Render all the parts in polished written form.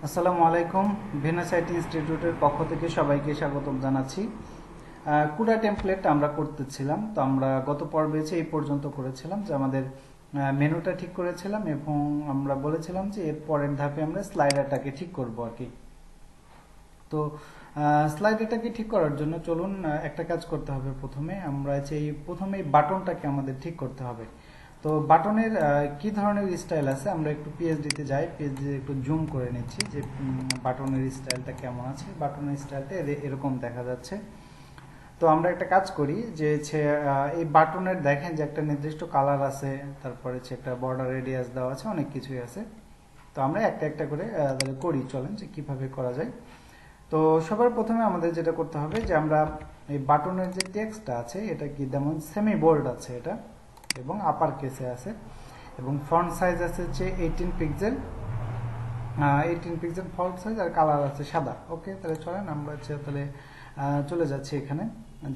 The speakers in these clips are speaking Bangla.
আসসালামু আলাইকুম। ভেনাসাইট ইনস্টিটিউটের পক্ষ থেকে সবাইকে স্বাগতম জানাচ্ছি। কুডা টেমপ্লেট আমরা করতেছিলাম, তো আমরা গত পর্বে এই পর্যন্ত করেছিলাম যে আমাদের মেনুটা ঠিক করেছিলাম এবং আমরা বলেছিলাম যে এর পরের ধাপে আমরা স্লাইডারটাকে ঠিক করব আর কি। তো স্লাইডারটাকে ঠিক করার জন্য চলুন একটা কাজ করতে হবে। প্রথমে এই বাটনটাকে আমাদের ঠিক করতে হবে। তো বাটনের কি ধরনের স্টাইল আছে, আমরা একটু পিএইচডিতে যাই, পিএইচডি একটু জুম করে নিচ্ছি যে বাটনের স্টাইলটা কেমন আছে। বাটনের স্টাইলটা এরকম দেখা যাচ্ছে। তো আমরা একটা কাজ করি যে এই বাটনের দেখেন যে একটা নির্দিষ্ট কালার আছে, তারপরে একটা বর্ডার রেডিয়াস দেওয়া আছে, অনেক কিছুই আছে। তো আমরা একটা একটা করে তাহলে করি, চলেন যে কিভাবে করা যায়। তো সবার প্রথমে আমাদের যেটা করতে হবে যে আমরা এই বাটনের যে টেক্সটটা আছে এটা কি যেমন সেমি বোল্ড আছে এটা, এবং আপার কেসে আছে, এবং ফন্ট সাইজ আছে 18 পিক্সেল, 18 পিক্সেল ফন্ট সাইজ, আর কালার আছে সাদা। ওকে, তাহলে চলেন আমরা তাহলে চলে যাচ্ছি এখানে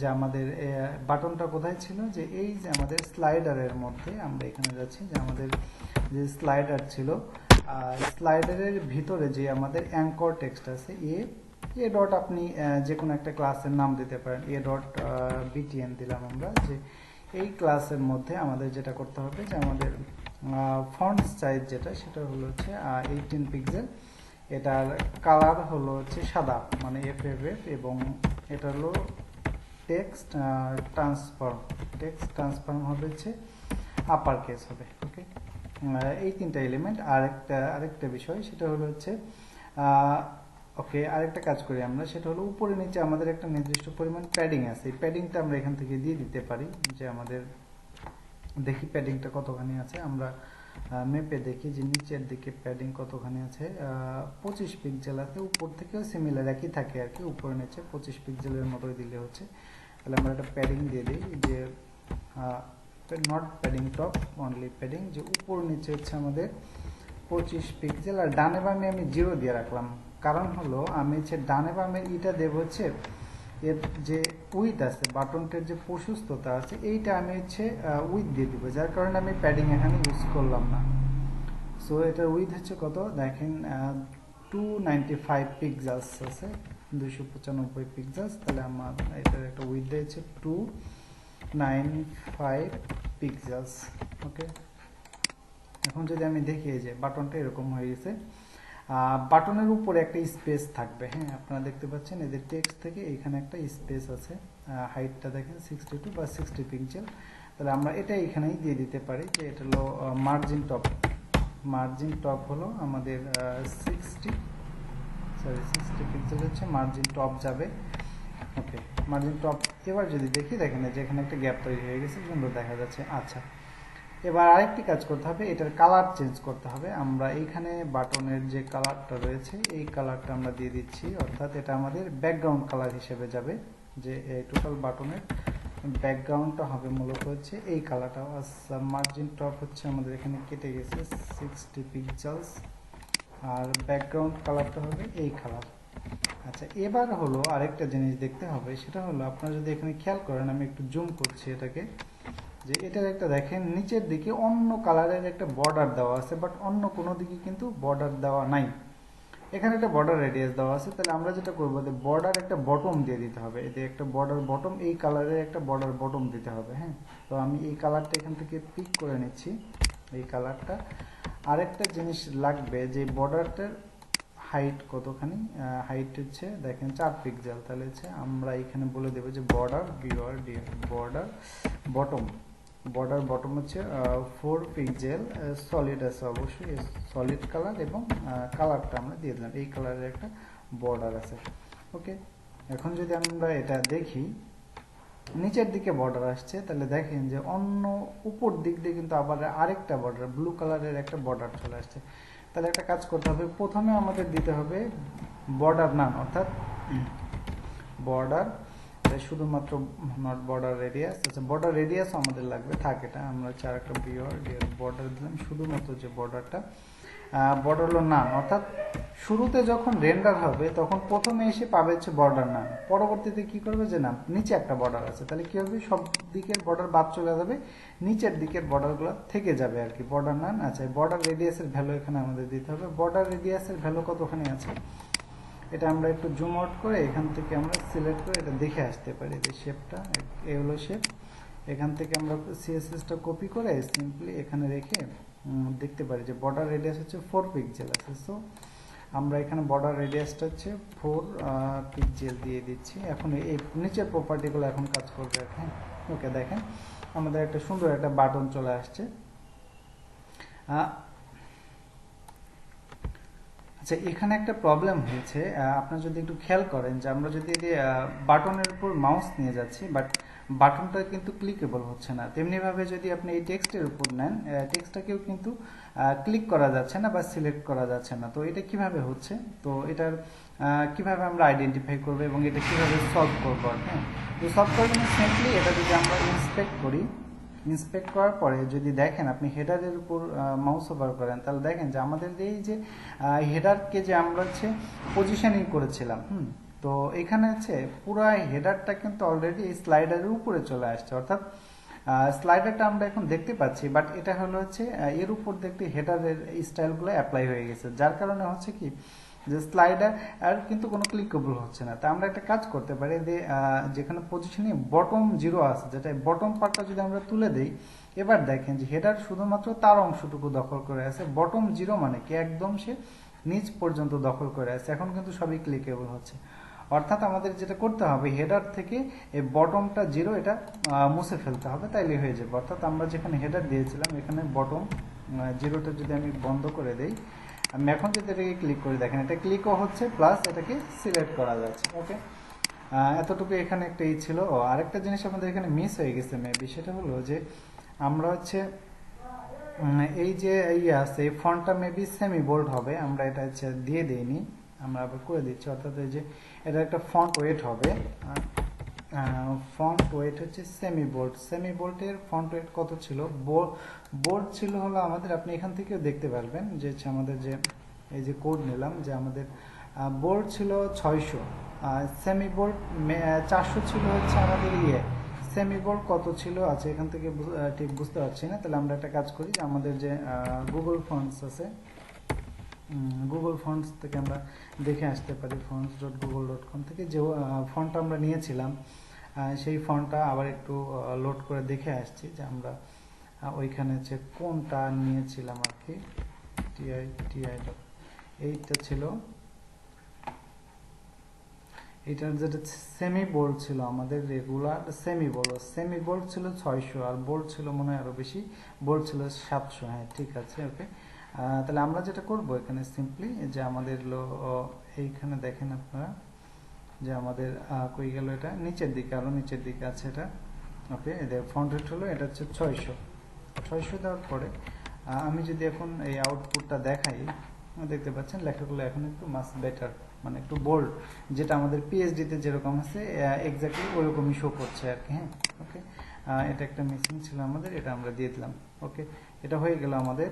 যে আমাদের বাটনটা কোথায় ছিল, যে এই যে আমাদের স্লাইডারের মধ্যে আমরা এখানে যাচ্ছি, যে আমাদের যে স্লাইডার ছিল, স্লাইডারের ভিতরে যে আমাদের অ্যাঙ্কর টেক্সট আছে এ ডট, আপনি যে কোনো একটা ক্লাসের নাম দিতে পারেন, এ ডট বিটিএন দিলাম আমরা। যে এই ক্লাসের মধ্যে আমাদের যেটা করতে হবে যে আমাদের ফন্ট সাইজ যেটা সেটা হলো 18 পিক্সেল, এটার কালার হলো সাদা মানে এফএফএফ, এবং এটা হলো টেক্সট ট্রান্সফর্ম হবে আপার কেস হবে। ওকে, এই তিনটা এলিমেন্ট। আরেকটা বিষয় সেটা হলো ওকে, আরেকটা কাজ করি আমরা, সেটা হলো উপরে নিচে আমাদের একটা নির্দিষ্ট পরিমাণ প্যাডিং আছে। এই প্যাডিংটা আমরা এখান থেকে দিয়ে দিতে পারি, যে আমাদের দেখি প্যাডিংটা কতখানি আছে। আমরা মেপে দেখি যে নিচের দিকে প্যাডিং কতখানি আছে, 25 পিক্সেল আছে। উপর থেকেও সিমিলার একই থাকে আর কি, উপরে নিচে 25 পিক্সেলের মতোই দিলে হচ্ছে। তাহলে আমরা একটা প্যাডিং দিয়ে দিই, যে not padding top, only padding, যে উপর নিচে আমাদের 25 পিক্সেল। আর ডানে বামে আমি 0 দিয়ে রাখলাম, কারণ হলো আমি ডানে বামের ইটা দেব এর যে উইথ আছে, বাটনটার যে প্রশস্ততা আছে, এইটা আমি উইথ দিয়ে দিব, যার কারণে আমি প্যাডিং এখানে ইউজ করলাম না। সো এটার উইথ কত দেখেন, 295 পিক্সেলস আছে, 295 পিক্সেলস। তাহলে আমার এটার একটা উইথ দিয়েছে 295 পিক্সেলস। ওকে, এখন যদি আমি দেখি যে বাটনটা এরকম হয়ে গেছে। বাটনের উপরে একটা স্পেস থাকবে, হ্যাঁ আপনারা দেখতে পাচ্ছেন এদের টেক্সট থেকে এখানে একটা স্পেস আছে, হাইটটা দেখেন 62 বা 60 পিক্সেল। তাহলে আমরা এটা এখানেই দিয়ে দিতে পারি, যে এটা হলো মার্জিন টপ হলো আমাদের 60 পিক্সেল মার্জিন টপ যাবে। ওকে, মার্জিন টপ। এবার যদি দেখি দেখেন যে এখানে একটা গ্যাপ তৈরি হয়ে গেছে, সুন্দর দেখা যাচ্ছে। আচ্ছা, এবার আরেকটি কাজ করতে হবে, এটার কালার চেঞ্জ করতে হবে। আমরা এইখানে বাটনের যে কালারটা রয়েছে এই কালারটা আমরা দিয়ে দিচ্ছি, অর্থাৎ এটা আমাদের ব্যাকগ্রাউন্ড কালার হিসেবে যাবে। যে টোটাল বাটনের ব্যাকগ্রাউন্ডটা হবে মূলত এই কালারটা। মার্জিন টপ আমাদের এখানে কেটে গেছে 60 পিক্সেলস, আর ব্যাকগ্রাউন্ড কালারটা হবে এই কালার। আচ্ছা, এবার হলো আরেকটা জিনিস দেখতে হবে, সেটা হলো আপনারা যদি এখানে খেয়াল করেন, আমি একটু জুম করছি এটাকে, যে এটার একটা দেখেন নিচের দিকে অন্য কালারের একটা বর্ডার দেওয়া আছে, বাট অন্য কোনো দিকে কিন্তু বর্ডার দেওয়া নাই। এখানে একটা বর্ডার রেডিয়াস দেওয়া আছে। তাহলে আমরা যেটা করবো, যে বর্ডার একটা বটম দিয়ে দিতে হবে, এতে একটা বর্ডার বটম, এই কালারের একটা বর্ডার বটম দিতে হবে। হ্যাঁ, তো আমি এই কালারটা এখান থেকে পিক করে নিচ্ছি, এই কালারটা। আরেকটা জিনিস লাগবে, যে বর্ডারটার হাইট কতখানি, হাইট দেখেন 4 পিক্সেল। তাহলে আমরা এখানে বলে দেবো যে border border bottom 4 pixel, solid আছে অবশ্যই, সলিড কালার, এবং কালারটা আমরা দিয়ে দিলাম, এই কালারের একটা বর্ডার আছে। ওকে, এখন যদি আমরা এটা দেখি নিচের দিকে বর্ডার আসছে, তাহলে দেখেন যে অন্য উপর দিক দিয়ে কিন্তু আবার আরেকটা বর্ডার, ব্লু কালারের একটা বর্ডার চলে আসছে। তাহলে একটা কাজ করতে হবে, প্রথমে আমাদের দিতে হবে বর্ডার নাম, অর্থাৎ বর্ডার শুধুমাত্র, নট বর্ডার রেডিয়াস। আচ্ছা, বর্ডার রেডিয়াস আমাদের লাগবে, থাকে এটা আমরা একটা বর্ডার দিলাম, শুধুমাত্র যে বর্ডারটা, বর্ডার হলো নান, অর্থাৎ শুরুতে যখন রেন্ডার হবে তখন প্রথমে এসে পাবে হচ্ছে বর্ডার নাম, পরবর্তীতে কি করবে যে নাম নিচে একটা বর্ডার আছে, তাহলে কি হবে সব দিকের বর্ডার বাদ চলে যাবে, নিচের দিকের বর্ডারগুলো থেকে যাবে আর কি, বর্ডার নাম। আচ্ছা, বর্ডার রেডিয়াসের ভ্যালু এখানে আমাদের দিতে হবে। বর্ডার রেডিয়াসের ভ্যালু কতখানি আছে এটা আমরা একটু জুম আউট করে এখান থেকে আমরা সিলেক্ট করে এটা দেখে আসতে পারি যে শেপটা এই হলো শেপ। এখান থেকে আমরা সিএসএসটা কপি করে সিম্পলি এখানে রেখে দেখতে পারি যে বর্ডার রেডিয়াস হচ্ছে 4 পিক্সেল আছে। সো আমরা এখানে বর্ডার রেডিয়াসটা হচ্ছে 4 পিক্সেল দিয়ে দিচ্ছি। এখন এই নিচের প্রপার্টিগুলো এখন কাজ করবে। হ্যাঁ, ওকে, দেখেন আমাদের একটা সুন্দর একটা বাটন চলে আসছে। আচ্ছা, এখানে একটা প্রবলেম হয়েছে, আপনারা যদি একটু খেয়াল করেন যে আমরা যদি বাটনের উপর মাউস নিয়ে যাচ্ছি বাট বাটনটা কিন্তু ক্লিকেবল হচ্ছে না। তেমনিভাবে যদি আপনি এই টেক্সটের উপর নেন, টেক্সটটাকেও কিন্তু ক্লিক করা যাচ্ছে না বা সিলেক্ট করা যাচ্ছে না। তো এটা কিভাবে হচ্ছে, তো এটার কিভাবে আমরা আইডেন্টিফাই করবো এবং এটা কিভাবে সলভ করবো। হ্যাঁ, তো সলভ করার জন্য সিম্পলি এটা যদি আমরা ইন্সপেক্ট করি, ইন্সপেক্ট করার পরে যদি দেখেন আপনি হেডারের উপর মাউস ওভার করেন, তাহলে দেখেন যে আমাদের এই যে হেডারকে যে আমরা হচ্ছে পজিশনিং করেছিলাম, তো এখানে হচ্ছে পুরো হেডারটা কিন্তু অলরেডি এই স্লাইডারের উপরে চলে আসছে, অর্থাৎ স্লাইডারটা আমরা এখন দেখতে পাচ্ছি, বাট এটা হলো হচ্ছে এর উপর দেখতে হেডারের স্টাইলগুলো অ্যাপ্লাই হয়ে গেছে, যার কারণে হচ্ছে কি যে স্লাইডার আর কিন্তু কোনো ক্লিকেবল হচ্ছে না। তা আমরা একটা কাজ করতে পারি যে যেখানে পজিশনে বটম 0 আছে, যেটা বটম পার্টটা যদি আমরা তুলে দেই, এবার দেখেন যে হেডার শুধুমাত্র তার অংশটুকু দখল করে আছে, বটম 0 মানে কি একদম সে নিচ পর্যন্ত দখল করে আছে, এখন কিন্তু সবই ক্লিকেবল হচ্ছে। অর্থাৎ আমাদের যেটা করতে হবে হেডার থেকে এই বটমটা 0 এটা মুছে ফেলতে হবে, তাইলে হয়ে যাবে। অর্থাৎ আমরা যেখানে হেডার দিয়েছিলাম এখানে বটম 0টা যদি আমি বন্ধ করে দেই, আমি এখন যদি এটাকে ক্লিক করে দেখেন এটা ক্লিকও হচ্ছে প্লাস এটাকে সিলেক্ট করা যাচ্ছে। ওকে, এতটুকু এখানে একটা ছিল। আরেকটা জিনিস আমাদের এখানে মিস হয়ে গেছে মেবি, সেটা হলো যে আমরা হচ্ছে এই যে আছে এই ফন্টটা মেবি সেমি বোল্ড হবে, আমরা এটা হচ্ছে দিয়ে দিইনি, আমরা আবার করে দিচ্ছি। অর্থাৎ এই যে এটা একটা ফন্ট ওয়েট হবে, ফন্ট ওয়েট হচ্ছে সেমি বোল্ড। সেমি বোল্ডের ফন্ট ওয়েট কত ছিল, বোল্ড ছিল হলো আমাদের, আপনি এখান থেকেও দেখতে পারবেন যে আমাদের যে এই যে কোড নিলাম যে আমাদের বোল্ড ছিল 600, সেমি বোল্ড 400 ছিল হচ্ছে আমাদের সেমি বোল্ড কত ছিল আছে এখান থেকে ঠিক বুঝতে পারছি না। তাহলে আমরা একটা কাজ করি, আমাদের যে গুগল ফন্টস আছে, গুগল ফন্টস থেকে আমরা দেখে আসতে পারি, fonts.google.com থেকে যে ফন্টটা আমরা নিয়েছিলাম সেই ফন্টটা আবার একটু লোড করে দেখে আসছি যে আমরা ওইখানে যে কোনটা নিয়েছিলাম আর কি, টিআই এইটা ছিল, এটার যেটা সেমি বোল্ড ছিল আমাদের রেগুলার সেমি বোল্ড ছিল 600 আর বোল্ড ছিল মনে হয় আরো বেশি, বোল্ড ছিল 700। হ্যাঁ, ঠিক আছে, ওকে। তাহলে আমরা যেটা করব এখানে সিম্পলি যে আমাদের এইখানে দেখেন আপনারা যে আমাদের কই গেল, এটা নিচের দিকে, আরো নিচের দিকে আছে এটা। ওকে, এদের ফন্ট রেট হলো এটা হচ্ছে 600 দেওয়ার পরে আমি যদি এখন এই আউটপুটটা দেখাই, দেখতে পাচ্ছেন লেখাগুলো এখন একটু মাস বেটার, মানে একটু বোল্ড, যেটা আমাদের পিএইচডিতে যেরকম আছে এক্স্যাক্টলি ওরকমই শো করছে আর কি। হ্যাঁ, ওকে, এটা একটা মিসিং ছিল আমাদের, এটা আমরা দিয়ে দিলাম। ওকে, এটা হয়ে গেল আমাদের।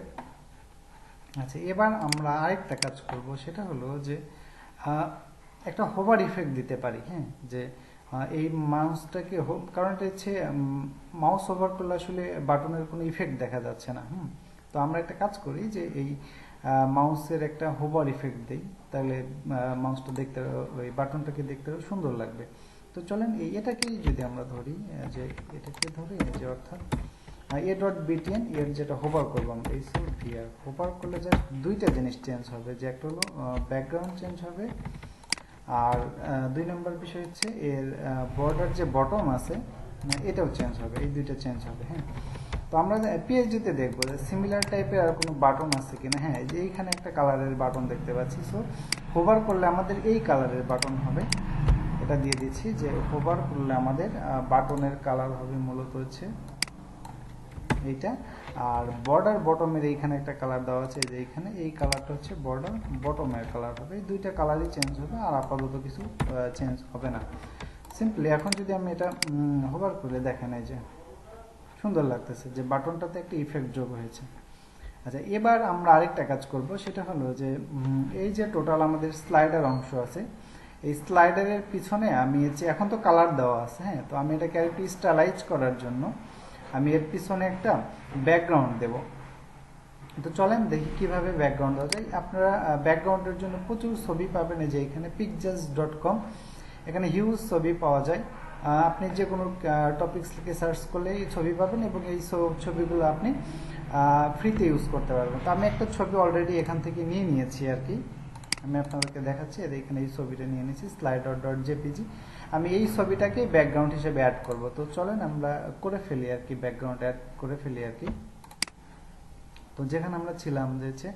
আচ্ছা, এবার আমরা আরেকটা কাজ করব, সেটা হলো যে একটা হোভার ইফেক্ট দিতে পারি। হ্যাঁ, যে এই মাউসটাকে কারণ এটা হচ্ছে মাউস হোভার করলে আসলে বাটনের কোনো ইফেক্ট দেখা যাচ্ছে না। তো আমরা একটা কাজ করি যে এই মাউসের একটা হোভার ইফেক্ট দিই, তাহলে মাউসটা দেখতে, ওই বাটনটাকে দেখতে সুন্দর লাগবে। তো চলেন এটাকেই যদি আমরা ধরি, যে এটাকে ধরি যে অর্থাৎ a.btn এর যেটা হোভার করবো আমরা এই ভিআর হোভার করলে জাস্ট দুইটা জিনিস চেঞ্জ হবে, যে একটা হলো ব্যাকগ্রাউন্ড চেঞ্জ হবে, আর 2 নম্বর বিষয় হচ্ছে এর বর্ডার যে বটম আছে এটাও চেঞ্জ হবে, এই দুইটা চেঞ্জ হবে। হ্যাঁ, তো আমরা পিএইচডিতে দেখবো যে সিমিলার টাইপের আর কোনো বাটন আছে কিনা। হ্যাঁ, যে এইখানে একটা কালারের বাটন দেখতে পাচ্ছি, সো হোভার করলে আমাদের এই কালারের বাটন হবে, এটা দিয়ে দিচ্ছি যে হোভার করলে আমাদের বাটনের কালার হবে মূলত হচ্ছে এইটা, আর বর্ডার বটমের এইখানে একটা কালার দেওয়া আছে, যে এইখানে এই কালারটা হচ্ছে বর্ডার বটমের কালার হবে, এই দুইটা কালারই চেঞ্জ হবে, আর আপাতত কিছু চেঞ্জ হবে না। সিম্পলি এখন যদি আমি এটা হোভার করে দেখেন, এই যে সুন্দর লাগতেছে যে বাটনটাতে একটা ইফেক্ট যোগ হয়েছে। আচ্ছা, এবার আমরা আরেকটা কাজ করব, সেটা হলো যে এই যে টোটাল আমাদের স্লাইডার অংশ আছে, এই স্লাইডারের পিছনে আমি এখন তো কালার দেওয়া আছে, হ্যাঁ, তো আমি এটাকে একটু স্টাইলাইজ করার জন্য আমি এর পিছনে একটা ব্যাকগ্রাউন্ড দেব। তো চলেন দেখি কিভাবে ব্যাকগ্রাউন্ড দেওয়া যায়। আপনারা ব্যাকগ্রাউন্ডের জন্য প্রচুর ছবি পাবেন, এই যে এখানে pictures.com, এখানে হিউজ ছবি পাওয়া যায়। আপনি যে কোনো টপিকস লিখে সার্চ করলে এই ছবি পাবেন এবং এই ছবিগুলো আপনি ফ্রিতে ইউজ করতে পারবেন। তো আমি একটা ছবি অলরেডি এখান থেকে নিয়ে নিয়েছি আর কি, আমি আপনাদেরকে দেখাচ্ছি। এখানে এই ছবিটা নিয়ে নিয়েছি slider.jpg। আমি এই ছবিটাকে ব্যাকগ্রাউন্ড হিসেবে অ্যাড করব। তো চলেন আমরা করে ফেলি আর কি, ব্যাকগ্রাউন্ড অ্যাড করে ফেলি আর কি। তো যেখানে আমরা ছিলাম যে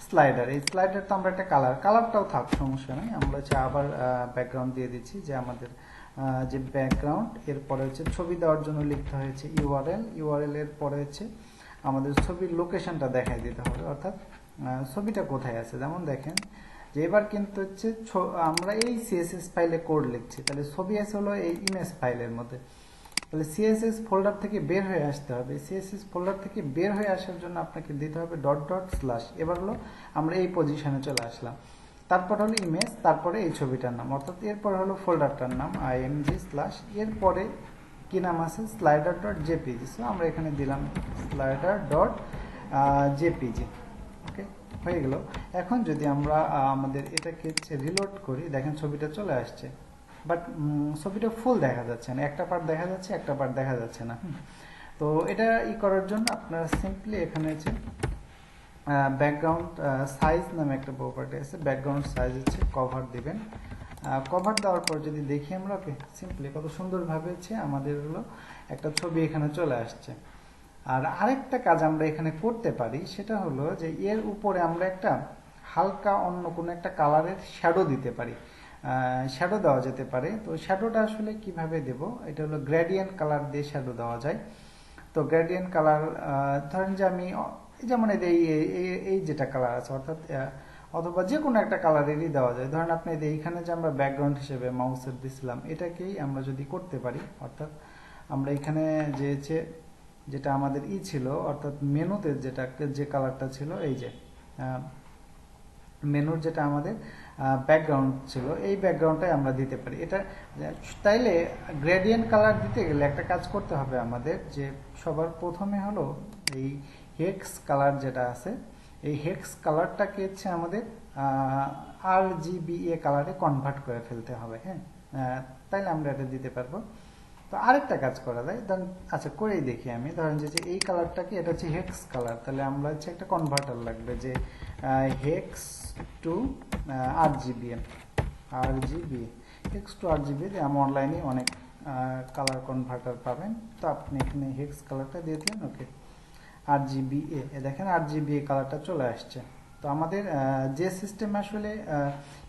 স্লাইডার, এই স্লাইডার তো আমরা একটা কালারটাও থাক, সমস্যা নেই। আমরা আবার ব্যাকগ্রাউন্ড দিয়ে দিচ্ছি, যে আমাদের যে ব্যাকগ্রাউন্ড, এরপরে ছবি দেওয়ার জন্য লিখতে হয়েছে ইউআরএল এর পরে আমাদের ছবির লোকেশনটা দেখাই দিতে হবে, অর্থাৎ ছবিটা কোথায় আছে। যেমন দেখেন যে এবার কিন্তু আমরা এই সিএসএস ফাইলে কোড লিখছি, তাহলে ছবি আছে হলো এই ইমেজ ফাইলের মধ্যে। তাহলে সিএসএস ফোল্ডার থেকে বের হয়ে আসতে হবে। সিএসএস ফোল্ডার থেকে বের হয়ে আসার জন্য আপনাকে দিতে হবে .. এবার হলো আমরা এই পজিশনে চলে আসলাম। তারপর হলো ইমেজ, তারপরে এই ছবিটার নাম, অর্থাৎ এরপর হলো ফোল্ডারটার নাম img/, এরপরে কি নাম আছে slider.jpg। সো আমরা এখানে দিলাম slider.jpg। ওকে, হয়ে গেল। এখন যদি আমরা আমাদের এটাকে রিলোড করি, দেখেন ছবিটা চলে আসছে, বাট ছবিটা ফুল দেখা যাচ্ছে না, একটা পার্ট দেখা যাচ্ছে, একটা পার্ট দেখা যাচ্ছে না। তো এটা করার জন্য আপনারা সিম্পলি এখানে ব্যাকগ্রাউন্ড সাইজ নামে একটা প্রপার্টি আছে, ব্যাকগ্রাউন্ড সাইজ কভার দিবেন। কভার দেওয়ার পর যদি দেখি আমরা, ওকে, সিম্পলি কত সুন্দরভাবে আমাদের হলো একটা ছবি এখানে চলে আসছে। আর আরেকটা কাজ আমরা এখানে করতে পারি, সেটা হলো যে এর উপরে আমরা একটা হালকা অন্য কোনো একটা কালারের শ্যাডো দিতে পারি, শ্যাডো দেওয়া যেতে পারে। তো শ্যাডোটা আসলে কিভাবে দেব, এটা হলো গ্রেডিয়েন্ট কালার দিয়ে শ্যাডো দেওয়া যায়। তো গ্রেডিয়েন্ট কালার ধরেন যে আমি যেমন এই যেটা কালার আছে, অর্থাৎ অথবা যে কোনো একটা কালারেরই দেওয়া যায়। ধরেন আপনি এইখানে যে আমরা ব্যাকগ্রাউন্ড হিসেবে মাউসের দিছিলাম, এটাকেই আমরা যদি করতে পারি, অর্থাৎ আমরা এখানে যেটা আমাদের ছিল, অর্থাৎ মেনুতে যে কালারটা ছিল, এই যে মেনুর যেটা আমাদের ব্যাকগ্রাউন্ড ছিল, এই ব্যাকগ্রাউন্ডটাই আমরা দিতে পারি। এটা তাইলে গ্রেডিয়েন্ট কালার দিতে গেলে একটা কাজ করতে হবে আমাদের, যে সবার প্রথমে হলো এই হেক্স কালার যেটা আছে, এই হেক্স কালারটাকে আমাদের RGBA কালারে কনভার্ট করে ফেলতে হবে। হ্যাঁ, তাইলে আমরা এটা দিতে পারবো। তো আরেকটা কাজ করা যায়, ধরেন, আচ্ছা করেই দেখি আমি। ধরেন যে এই কালারটাকে, এটা হেক্স কালার, তাহলে আমরা একটা কনভার্টার লাগবে, যে hex to RGBA, hex to RGBA দিয়ে আমি অনলাইনে অনেক কালার কনভার্টার পাবেন। তো আপনি এখানে হেক্স কালারটা দিয়ে দিন, ওকে, RGBA, দেখেন RGBA কালারটা চলে আসছে। তো আমাদের যে সিস্টেম আসলে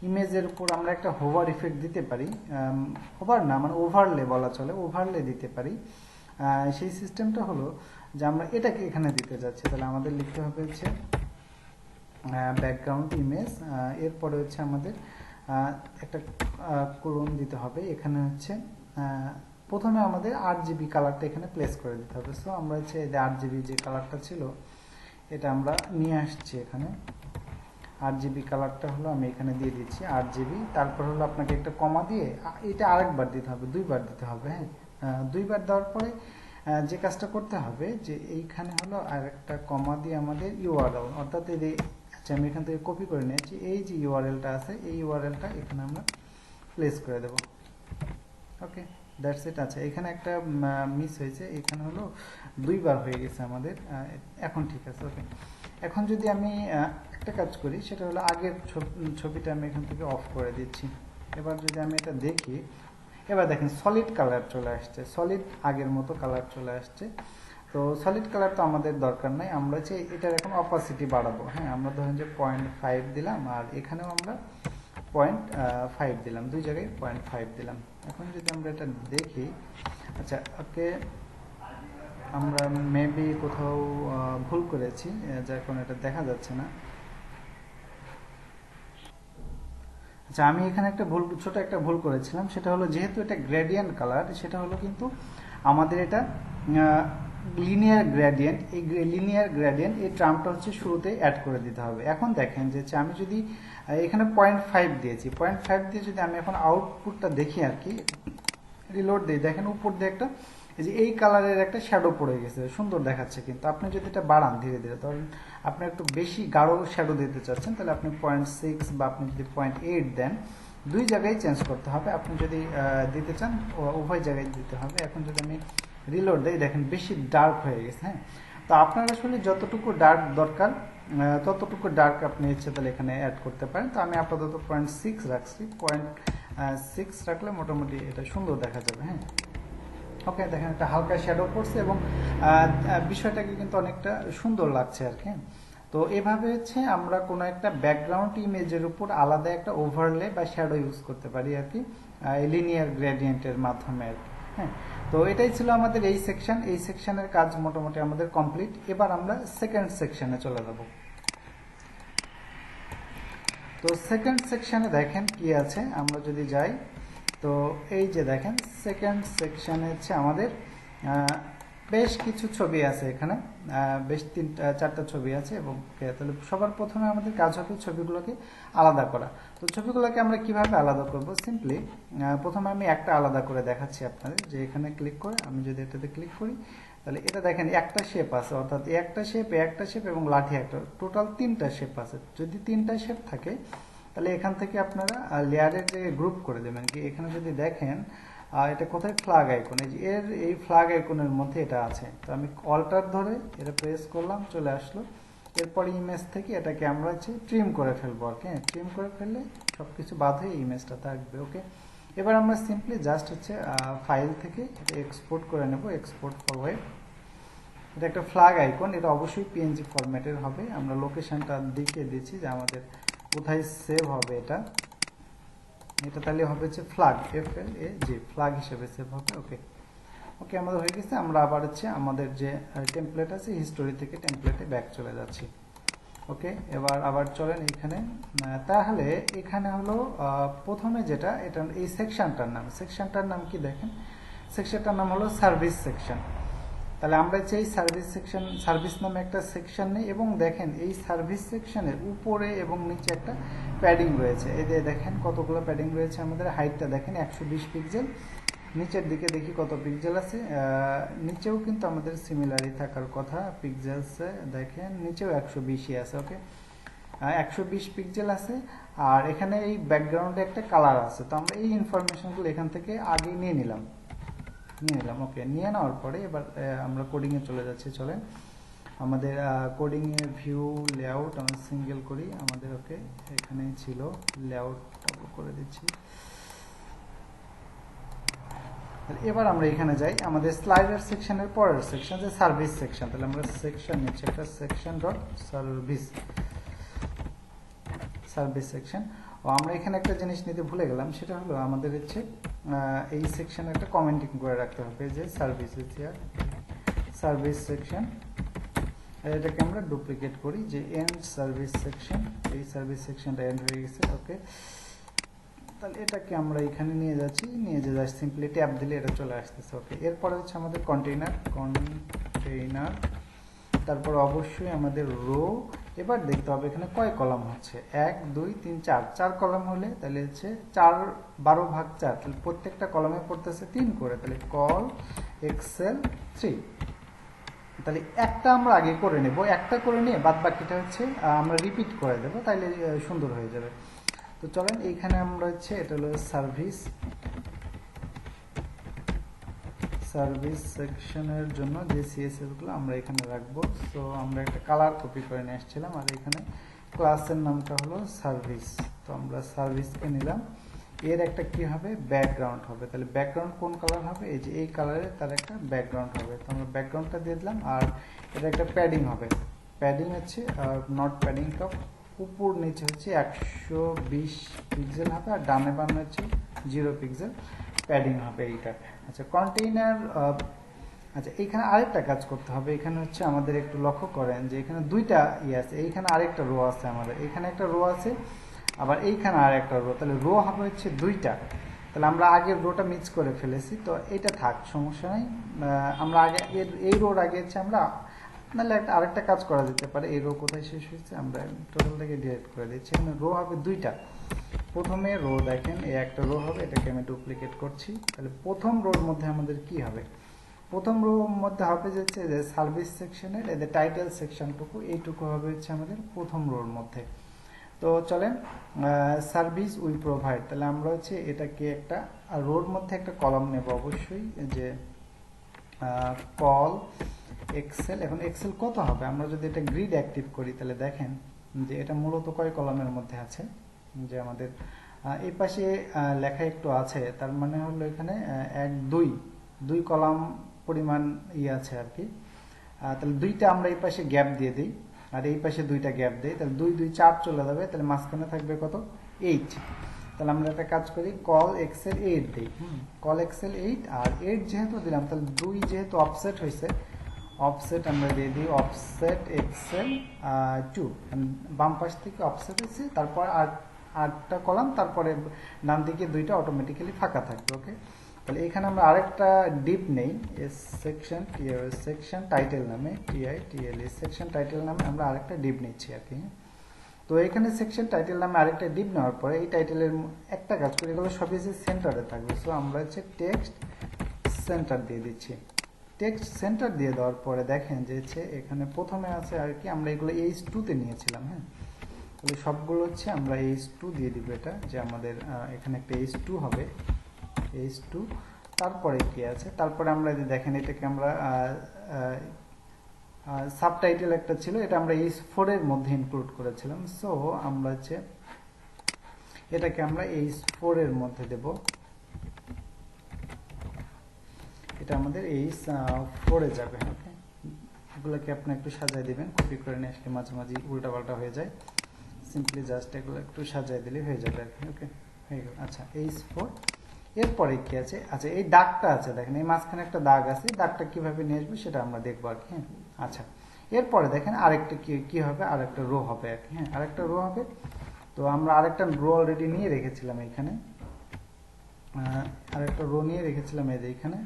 ইমেজের উপর আমরা একটা হোভার ইফেক্ট দিতে পারি, হোভার না, মানে ওভারলে বলা চলে, ওভারলে দিতে পারি, সেই সিস্টেমটা হলো যে আমরা এটাকে এখানে দিতে যাচ্ছি। তাহলে আমাদের লিখতে হবে ব্যাকগ্রাউন্ড ইমেজ, এরপরে আমাদের একটা কোলন দিতে হবে। এখানে প্রথমে আমাদের RGB কালারটা এখানে প্লেস করে দিতে হবে। সো আমরা RGB যে কালারটা ছিল, এটা আমরা নিয়ে আসছি এখানে। RGB কালারটা হলো আমি এখানে দিয়ে দিচ্ছি RGB। তারপর হলো আপনাকে একটা কমা দিয়ে এটা আরেকবার দিতে হবে, দুইবার দিতে হবে। হ্যাঁ, দুইবার দেওয়ার পরে যে কাজটা করতে হবে, যে এইখানে হলো আরেকটা কমা দিয়ে আমাদের URL, অর্থাৎ আমি এখান থেকে কপি করে নিয়েছি, এই যে URLটা আছে, এই URLটা এখানে আমরা প্লেস করে দেব। ওকে, দ্যাটস ইট। আচ্ছা, এখানে একটা মিস হয়েছে, এখানে হলো দুইবার হয়ে গেছে আমাদের, এখন ঠিক আছে। ওকে, এখন যদি আমি একটা কাজ করি, সেটা হলো আগের ছবিটা আমি এখান থেকে অফ করে দিচ্ছি। এবার যদি আমি এটা দেখি, এবার দেখেন সলিড কালার চলে আসছে, সলিড আগের মতো কালার চলে আসছে। তো সলিড কালার তো আমাদের দরকার নাই, আমরা এটার এখন অপাসিটি বাড়াবো। হ্যাঁ, আমরা ধরেন যে 0.5 দিলাম, আর এখানেও আমরা 0.5 দিলাম, দুই জায়গায় 0.5 দিলাম। এখন যদি আমরা এটা দেখি, আচ্ছা, ওকে, আমরা মেবি কোথাও ভুল করেছি, যার কারণে এটা দেখা যাচ্ছে না। আচ্ছা, আমি এখানে ছোট একটা ভুল করেছিলাম, সেটা হলো যেহেতু এটা গ্রেডিয়েন্ট কালার, সেটা হলো কিন্তু আমাদের এটা লিনিয়ার গ্রেডিয়েন্ট, এই লিনিয়ার গ্রেডিয়েন্ট এই টার্মটা হচ্ছে শুরুতে অ্যাড করে দিতে হবে। এখন দেখেন যে আমি যদি এখানে 0.5 দিয়েছি, 0.5 দিয়ে যদি আমি এখন আউটপুটটা দেখি আর কি, রিলোড দিই, দেখেন উপর দিয়ে একটা এই যে এই কালারের একটা শ্যাডো পড়ে গেছে, সুন্দর দেখাচ্ছে। কিন্তু আপনি যদি এটা বাড়ান ধীরে ধীরে, ধরেন আপনি একটু বেশি গাঢ় শ্যাডো দিতে চাচ্ছেন, তাহলে আপনি 0.6 বা আপনি যদি 0.8 দেন, দুই জায়গায় চেঞ্জ করতে হবে। আপনি যদি দিতে চান উভয় জায়গায় দিতে হবে। এখন যদি আমি রিলোড দিই, দেখেন বেশি ডার্ক হয়ে গেছে। হ্যাঁ, তো আপনার আসলে যতটুকু ডার্ক দরকার ততটুকু ডার্ক আপনি ইচ্ছে তাহলে এখানে অ্যাড করতে পারেন। তো আমি আপাতত 0.6 রাখছি, 0.6 রাখলে মোটামুটি এটা সুন্দর দেখা যাবে। হ্যাঁ, ওকে, দেখেন একটা হালকা শ্যাডো পড়ছে এবং বিষয়টাকে কিন্তু অনেকটা সুন্দর লাগছে আর কি। তো এভাবে হচ্ছে আমরা কোনো একটা ব্যাকগ্রাউন্ড ইমেজের উপর আলাদা একটা ওভারলে বা শ্যাডো ইউজ করতে পারি আর কি, লিনিয়ার গ্রেডিয়েন্টের মাধ্যমে আর কি। হ্যাঁ, তো এটাই ছিল আমাদের এই সেকশন। এই সেকশনের কাজ মোটামুটি আমাদের কমপ্লিট। এবার আমরা সেকেন্ড সেকশনে চলে যাব। তো সেকেন্ড সেকশনে দেখেন কি আছে, আমরা যদি যাই, তো এই যে দেখেন সেকেন্ড সেকশনে হচ্ছে আমাদের বেশ কিছু ছবি আছে এখানে, বেশ 3-4টা ছবি আছে। এবং তাহলে সবার প্রথমে আমাদের কাজ হবে ছবিগুলোকে আলাদা করা। তো ছবিগুলোকে আমরা কিভাবে আলাদা করব, সিম্পলি প্রথমে আমি একটা আলাদা করে দেখাচ্ছি আপনাদের। যে এখানে ক্লিক করে আমি যদি এটাতে ক্লিক করি, তাহলে এটা দেখেন একটা শেপ আছে, অর্থাৎ একটা শেপ এবং লাঠি একটা, টোটাল 3টা শেপ আছে। যদি 3টা শেপ থাকে তাহলে এখান থেকে আপনারা লেয়ারের যে গ্রুপ করে দেবেন কি। এখানে যদি দেখেন এটা কোথায়, ফ্ল্যাগ আইকন, এই ফ্ল্যাগ আইকনের মধ্যে এটা আছে। তো আমি অল্টার ধরে এটা প্রেস করলাম, চলে আসলো। এরপর ইমেজ থেকে এটাকে আমরা হচ্ছে ট্রিম করে ফেলবো আর কি। ট্রিম করে ফেললে সবকিছু বাদ হয়ে ইমেজটা থাকবে। ওকে, এবার আমরা সিম্পলি জাস্ট হচ্ছে ফাইল থেকে এটা এক্সপোর্ট করে নেব, এক্সপোর্ট ফর ওয়েব। এটা একটা ফ্ল্যাগ আইকন, এটা অবশ্যই পিএনজি ফরম্যাটের হবে। আমরা লোকেশনটা দেখিয়ে দিচ্ছি যে আমাদের কোথায় সেভ হবে। এটা তাহলে হবে হচ্ছে ফ্ল্যাগ, FLAG, ফ্ল্যাগ হিসেবে সেভ হবে। ওকে, ওকে, আমাদের হয়ে গেছে। আমরা আবার হচ্ছে আমাদের যে টেমপ্লেট আছে হিস্টোরি থেকে টেমপ্লেটে ব্যাক চলে যাচ্ছি। ওকে, এবার আবার চলেন এখানে। তাহলে এখানে হলো প্রথমে যেটা, এটা এই সেকশনটার নাম কি দেখেন, সেকশনটার নাম হলো সার্ভিস সেকশন। তাহলে আমরা এই সার্ভিস নামে একটা সেকশন নেই। এবং দেখেন এই সার্ভিস সেকশনের উপরে এবং নিচে একটা প্যাডিং রয়েছে। এই যে দেখেন কতগুলো প্যাডিং রয়েছে। আমাদের হাইটটা দেখেন 120 পিক্সেল, নিচের দিকে দেখি কত পিক্সেল আছে, নিচেও কিন্তু আমাদের সিমিলারই থাকার কথা পিক্সেলসে, দেখেন নিচেও 120ই আছে। ওকে, 120 পিক্সেল আছে। আর এখানে এই ব্যাকগ্রাউন্ডে একটা কালার আছে। তো আমরা এই ইনফরমেশনগুলো এখান থেকে আগে নিয়ে নিলাম। ওকে, নিয়ে নেওয়ার পরে এবার আমরা কোডিংয়ে চলে যাচ্ছি। চলেন আমাদের কোডিংয়ে ভিউ লেআউট আমরা সিঙ্গেল করি আমাদের। ওকে, এখানে ছিল লেআউট, ডাবল করে দিচ্ছি। এবার আমরা এখানে যাই, আমাদের স্লাইডার সেকশনের পরের সেকশন যে সার্ভিস সেকশন। তাহলে আমরা সেকশন নিচ্ছি একটা, সেকশন ডট সার্ভিস সেকশন। ও আমরা এখানে একটা জিনিস নিতে ভুলে গেলাম, সেটা হলো আমাদের হচ্ছে এই সেকশনে একটা কমেন্টিং করে রাখতে হবে যে সার্ভিস সেকশন। এটাকে আমরা ডুপ্লিকেট করি যে এন্ড সার্ভিস সেকশন। এই সার্ভিস সেকশনটা এন্ড হয়ে গেছে। ওকে, তাহলে এটাকে আমরা এখানে নিয়ে যাচ্ছি, সিম্পলি ট্যাপ দিলে এটা চলে আসতেছে। ওকে, এরপরে হচ্ছে আমাদের কন্টেইনার, তারপর অবশ্যই আমাদের রো। এবার দেখতে হবে এখানে কয় কলাম হচ্ছে, 1 2 3 4 কলাম হলে তাহলে হচ্ছে 12/4, তাহলে প্রত্যেকটা কলামে পড়তেছে 3 করে। তাহলে কল এক্সেল 3, তাহলে একটা আমরা আগে করে নেব, একটা করে নিয়ে বাদ বাকিটা হচ্ছে আমরা রিপিট করে দেবো, তাইলে সুন্দর হয়ে যাবে। তো চলেন এইখানে আমরা হচ্ছে এটা হলো সার্ভিস সেকশনের জন্য যে সিএসএস গুলো আমরা এখানে রাখবো। তো আমরা একটা কালার কপি করে নিয়ে আসছিলাম, আর এখানে ক্লাসের নামটা হলো সার্ভিস। তো আমরা সার্ভিসকে নিলাম। এর একটা কি হবে, ব্যাকগ্রাউন্ড হবে। তাহলে ব্যাকগ্রাউন্ড কোন কালার হবে, এই যে এই কালারে তার একটা ব্যাকগ্রাউন্ড হবে। তো আমরা ব্যাকগ্রাউন্ডটা দিয়ে দিলাম। আর এটা একটা প্যাডিং হবে, প্যাডিং হচ্ছে নট প্যাডিং টপ, উপর নিচে হচ্ছে 120 পিক্সেল হবে, আর ডানে বামে হচ্ছে 0 পিক্সেল প্যাডিং হবে এইটা। আচ্ছা, কন্টেইনার। আচ্ছা, এইখানে আরেকটা কাজ করতে হবে। এখানে হচ্ছে আমাদের একটু লক্ষ্য করেন যে এখানে দুইটা আছে, এইখানে আরেকটা রো আছে আমাদের, এখানে একটা রো আছে, আবার এইখানে আর একটা রো। তাহলে রো হবে হচ্ছে দুইটা, তাহলে আমরা আগের রোটা মিক্স করে ফেলেছি, তো এটা থাক, সমস্যা নেই। আমরা আগে এই রোর আগে হচ্ছে আমরা, নাহলে আরেকটা কাজ করা যেতে পারে। এই রো কোথায় শেষ হয়েছে, আমরা টোটালটাকে ডিলিট করে দিচ্ছি। এখানে রো হবে দুইটা। প্রথমে রো দেখেন, এই একটা রো হবে, এটাকে আমি ডুপ্লিকেট করছি। তাহলে প্রথম রোর মধ্যে আমাদের কি হবে, প্রথম রোর মধ্যে হবে যে সার্ভিস সেকশনের এদের টাইটেল সেকশনটুকু, এইটুকু হবে হচ্ছে আমাদের প্রথম রোর মধ্যে। তো চলেন, সার্ভিস উই প্রোভাইড, তাহলে আমরা হচ্ছে এটাকে একটা রোর মধ্যে একটা কলাম নেব অবশ্যই, যে কল এক্সেল। এখন এক্সেল কত হবে, আমরা যদি এটা গ্রিড অ্যাক্টিভ করি তাহলে দেখেন যে এটা মূলত কয় কলামের মধ্যে আছে, যে আমাদের এই পাশে লেখা একটু আছে, তার মানে হলো এখানে দুই কলাম পরিমাণ আছে আর কি। তাহলে দুইটা আমরা এই পাশে গ্যাপ দিয়ে দিই, আর এই পাশে দুইটা গ্যাপ দিই, তাহলে 2 2 4 চলে যাবে, তাহলে মাঝখানে থাকবে কত, 8। তাহলে আমরা একটা কাজ করি, কল এক্সেল 8 দিই, কল এক্সেল 8, আর 8 যেহেতু দিলাম, তাহলে 2 যেহেতু অফসেট হয়েছে, অফসেট আমরা দিয়ে দিই অফসেট এক্সেল 2, বাম পাশ থেকে অফসেট হয়েছে, তারপর 8টা কলাম, তারপরে ডান দিকে 2টা অটোমেটিক্যালি ফাঁকা থাকবে। ওকে, তাহলে এখানে আমরা আরেকটা ডিপ নেই, সেকশন টাইটেল নামে, সেকশন টাইটেল নামে আমরা আরেকটা ডিপ নিচ্ছি আর কি। তো এখানে সেকশন টাইটেল নামে আরেকটা ডিপ নেওয়ার পরে এই টাইটেলের একটা কাজ করি, এগুলো সবই সেন্টারে থাকবে। সো আমরা হচ্ছে টেক্সট সেন্টার দিয়ে দিচ্ছি। টেক্সট সেন্টার দিয়ে দেওয়ার পরে দেখেন যে এখানে প্রথমে আছে আর কি, আমরা এগুলো H2 তে নিয়েছিলাম। হ্যাঁ, তাহলে সবগুলো হচ্ছে আমরা H2 দিয়ে দিব, এটা যে আমাদের এখানে একটা H2 হবে, H2। তারপরে কি আছে, তারপরে আমরা যে দেখেন এটাকে আমরা সাবটাইটেল একটা ছিল, এটা আমরা H4 এর মধ্যে ইনক্লুড করেছিলাম। সো আমরা হচ্ছে এটাকে আমরা H4 এর মধ্যে দেব, এটা আমাদের H4 এ যাবে। ওকে, এগুলোকে আপনি একটু সাজায় দিবেন, কপি করে নিয়ে আসলে মাঝে মাঝে উল্টাপাল্টা হয়ে যায়, সিম্পলি জাস্ট এগুলো একটু সাজায় দিলে হয়ে যাবে আর কি। ওকে, হয়ে গেল। আচ্ছা, H4 এরপরে কি আছে, আচ্ছা এই দাগটা আছে, দেখেন এই মাঝখানে একটা দাগ আছে, দাগটা কিভাবে নিয়ে আসবে সেটা আমরা দেখবো আর কি। আচ্ছা, এরপরে দেখেন আরেকটা কি হবে, আরেকটা রো হবে আর কি। হ্যাঁ, আরেকটা রো হবে। তো আমরা আরেকটা রো অলরেডি নিয়ে রেখেছিলাম এখানে, আরেকটা রো নিয়ে রেখেছিলাম এই যে এখানে।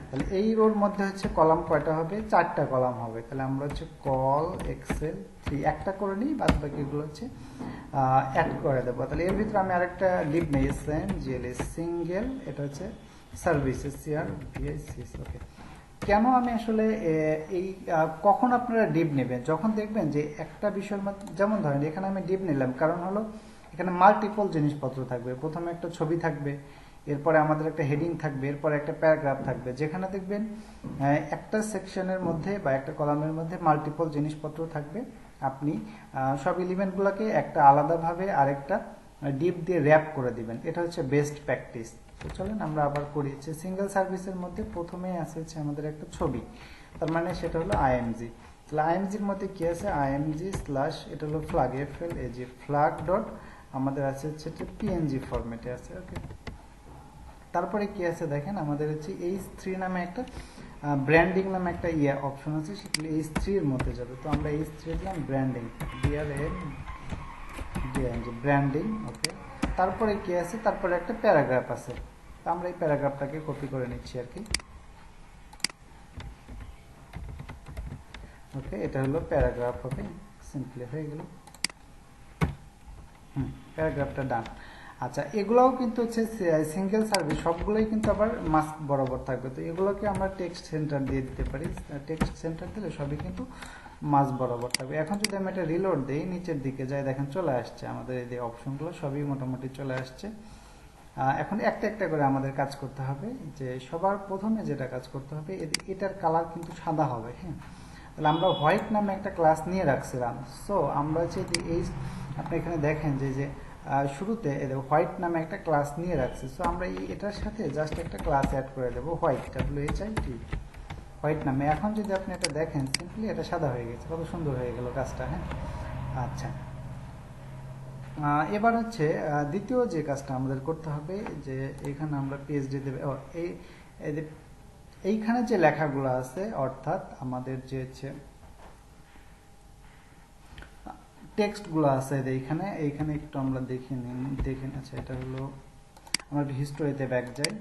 তাহলে এই রোর মধ্যে হচ্ছে কলাম কয়টা হবে, 4টা কলাম হবে। তাহলে আমরা হচ্ছে কল এক্সেল 3 একটা করে নিই, বাদ বাকিগুলো হচ্ছে অ্যাড করে দেবো। তাহলে এর ভিতরে আমি আরেকটা ডিপ নেই, সিঙ্গেল, এটা হচ্ছে সার্ভিসেস CRVICS। ওকে, কেন আমি আসলে এই কখন আপনারা ডিপ নেবেন, যখন দেখবেন যে একটা বিষয়ের মধ্যে, যেমন ধরেন এখানে আমি ডিপ নিলাম, কারণ হলো এখানে মাল্টিপল জিনিসপত্র থাকবে। প্রথমে একটা ছবি থাকবে, এরপরে আমাদের একটা হেডিং থাকবে, এরপরে একটা প্যারাগ্রাফ থাকবে, যেখানে দেখবেন একটা সেকশনের মধ্যে বা একটা কলামের মধ্যে মাল্টিপল জিনিসপত্র থাকবে। আপনি সব এলিমেন্টগুলোকে একটা আলাদাভাবে আরেকটা ডিপ দিয়ে র্যাপ করে দিবেন, এটা হচ্ছে বেস্ট প্র্যাকটিস। তো চলেন আমরা আবার করি, সিঙ্গেল সার্ভিসের মধ্যে প্রথমেই আছে হচ্ছে আমাদের একটা ছবি, তার মানে সেটা হলো আইএমজি। তাহলে আইএমজির মধ্যে কি আছে, আইএমজি স্ল্যাশ, এটা হলো ফ্ল্যাগ, FLAG ফ্ল্যাগ ডট, আমাদের আছে হচ্ছে PNG ফরম্যাটে আছে। ওকে, তারপরে কি আছে দেখেন, আমাদের হচ্ছে H3 নামে একটা ব্র্যান্ডিং নামে একটা অপশন আছে, সেগুলো H3 এর মধ্যে যাবে। তো আমরা H3 দিলাম ব্র্যান্ডিং, ব্র্যান্ডিং। ওকে, তারপরে কি আছে, তারপরে একটা প্যারাগ্রাফ আছে, তো আমরা এই প্যারাগ্রাফটাকে কপি করে নিচ্ছি আর কি। ওকে, এটা হলো প্যারাগ্রাফ হবে, সিম্পলি হয়ে গেল। প্যারাগ্রাফটা ডান। আচ্ছা, এগুলোও কিন্তু হচ্ছে সিঙ্গেল সার্ভিস, সবগুলোই কিন্তু আবার মাস্ক বরাবর থাকবে। তো এগুলোকে আমরা টেক্সট সেন্টার দিয়ে দিতে পারি, টেক্সট সেন্টার দিলে সবই কিন্তু মাস্ক বরাবর থাকবে। এখন যদি আমি এটা রিলোড দিই, নিচের দিকে যাই, দেখেন চলে আসছে আমাদের এই যে অপশনগুলো সবই মোটামুটি চলে আসছে। এখন একটা একটা করে আমাদের কাজ করতে হবে, যে সবার প্রথমে যেটা কাজ করতে হবে, এটার কালার কিন্তু সাদা হবে। হ্যাঁ, তাহলে আমরা হোয়াইট নামে একটা ক্লাস নিয়ে রাখছিলাম। সো আমরা হচ্ছে এই, আপনি এখানে দেখেন যে শুরুতে হোয়াইট নামে একটা ক্লাস নিয়ে রাখছি। সো আমরা এটার সাথে জাস্ট একটা ক্লাস অ্যাড করে দেবো, হোয়াইট, WHIT, হোয়াইট নামে। এখন যদি আপনি এটা দেখেন, সিম্পলি এটা সাদা হয়ে গেছে, কত সুন্দর হয়ে গেল কাজটা। হ্যাঁ, আচ্ছা, এবার হচ্ছে দ্বিতীয় যে কাজটা আমাদের করতে হবে, যে এখানে আমরা PhD দেবে, এইখানে যে লেখাগুলো আছে, অর্থাৎ আমাদের যে হচ্ছে টেক্সটগুলো আছে এইখানে একটু আমরা দেখে নিন। আচ্ছা, এটা হলো আমরা একটু হিস্টোরিতে ব্যাক যাই।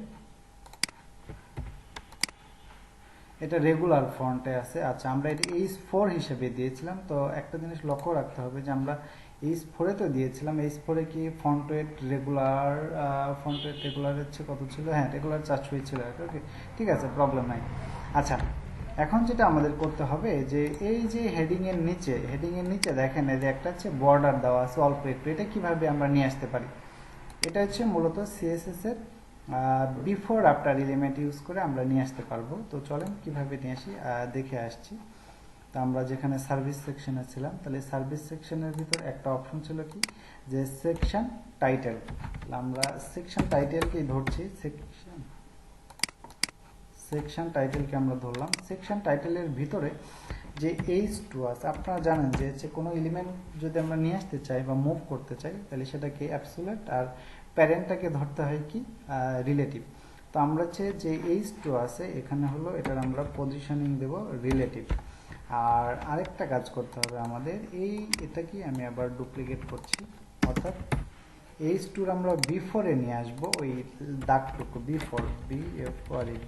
এটা রেগুলার ফন্টে আছে। আচ্ছা, আমরা এটা H4 হিসেবে দিয়েছিলাম। তো একটা জিনিস লক্ষ্য রাখতে হবে যে আমরা H4 তো দিয়েছিলাম, H4 কি ফন্ট ওয়েট রেগুলার, হচ্ছে কত ছিল? হ্যাঁ, রেগুলার 400 ছিল। ওকে, ঠিক আছে, প্রবলেম নাই। আচ্ছা, এখন যেটা আমাদের করতে হবে যে এই যে হেডিং এর নিচে দেখেন এই যে একটা হচ্ছে বর্ডার দেওয়া আছে অল্প একটু। এটা কিভাবে আমরা নিয়ে আসতে পারি? এটা হচ্ছে মূলত সিএসএস এর বিফোর আফটার এলিমেন্ট ইউজ করে আমরা নিয়ে আসতে পারবো। তো চলেন কিভাবে নিয়ে আসি দেখে আসছি। তো আমরা যেখানে সার্ভিস সেকশনে ছিলাম, তাহলে সার্ভিস সেকশনের ভিতর একটা অপশন ছিল কি, যে সেকশন টাইটেল। আমরা সেকশন টাইটেলকেই ধরছি, সেকশন টাইটেলকে আমরা ধরলাম। সেকশন টাইটেলের ভিতরে যে H2 আছে, আপনারা জানেন যে কোনো এলিমেন্ট যদি আমরা নিয়ে আসতে চাই বা মুভ করতে চাই, তাহলে সেটাকে অ্যাবসোলিউট আর প্যারেন্টটাকে ধরতে হয় কি রিলেটিভ। তো আমরা যে H2 আছে এখানে হলো এটার আমরা পজিশনিং দেব রিলেটিভ। আর আরেকটা কাজ করতে হবে আমাদের, এটা কি আমি আবার ডুপ্লিকেট করছি, অর্থাৎ H2 আমরা বিফোরে নিয়ে আসবো, ওই দাগটুকু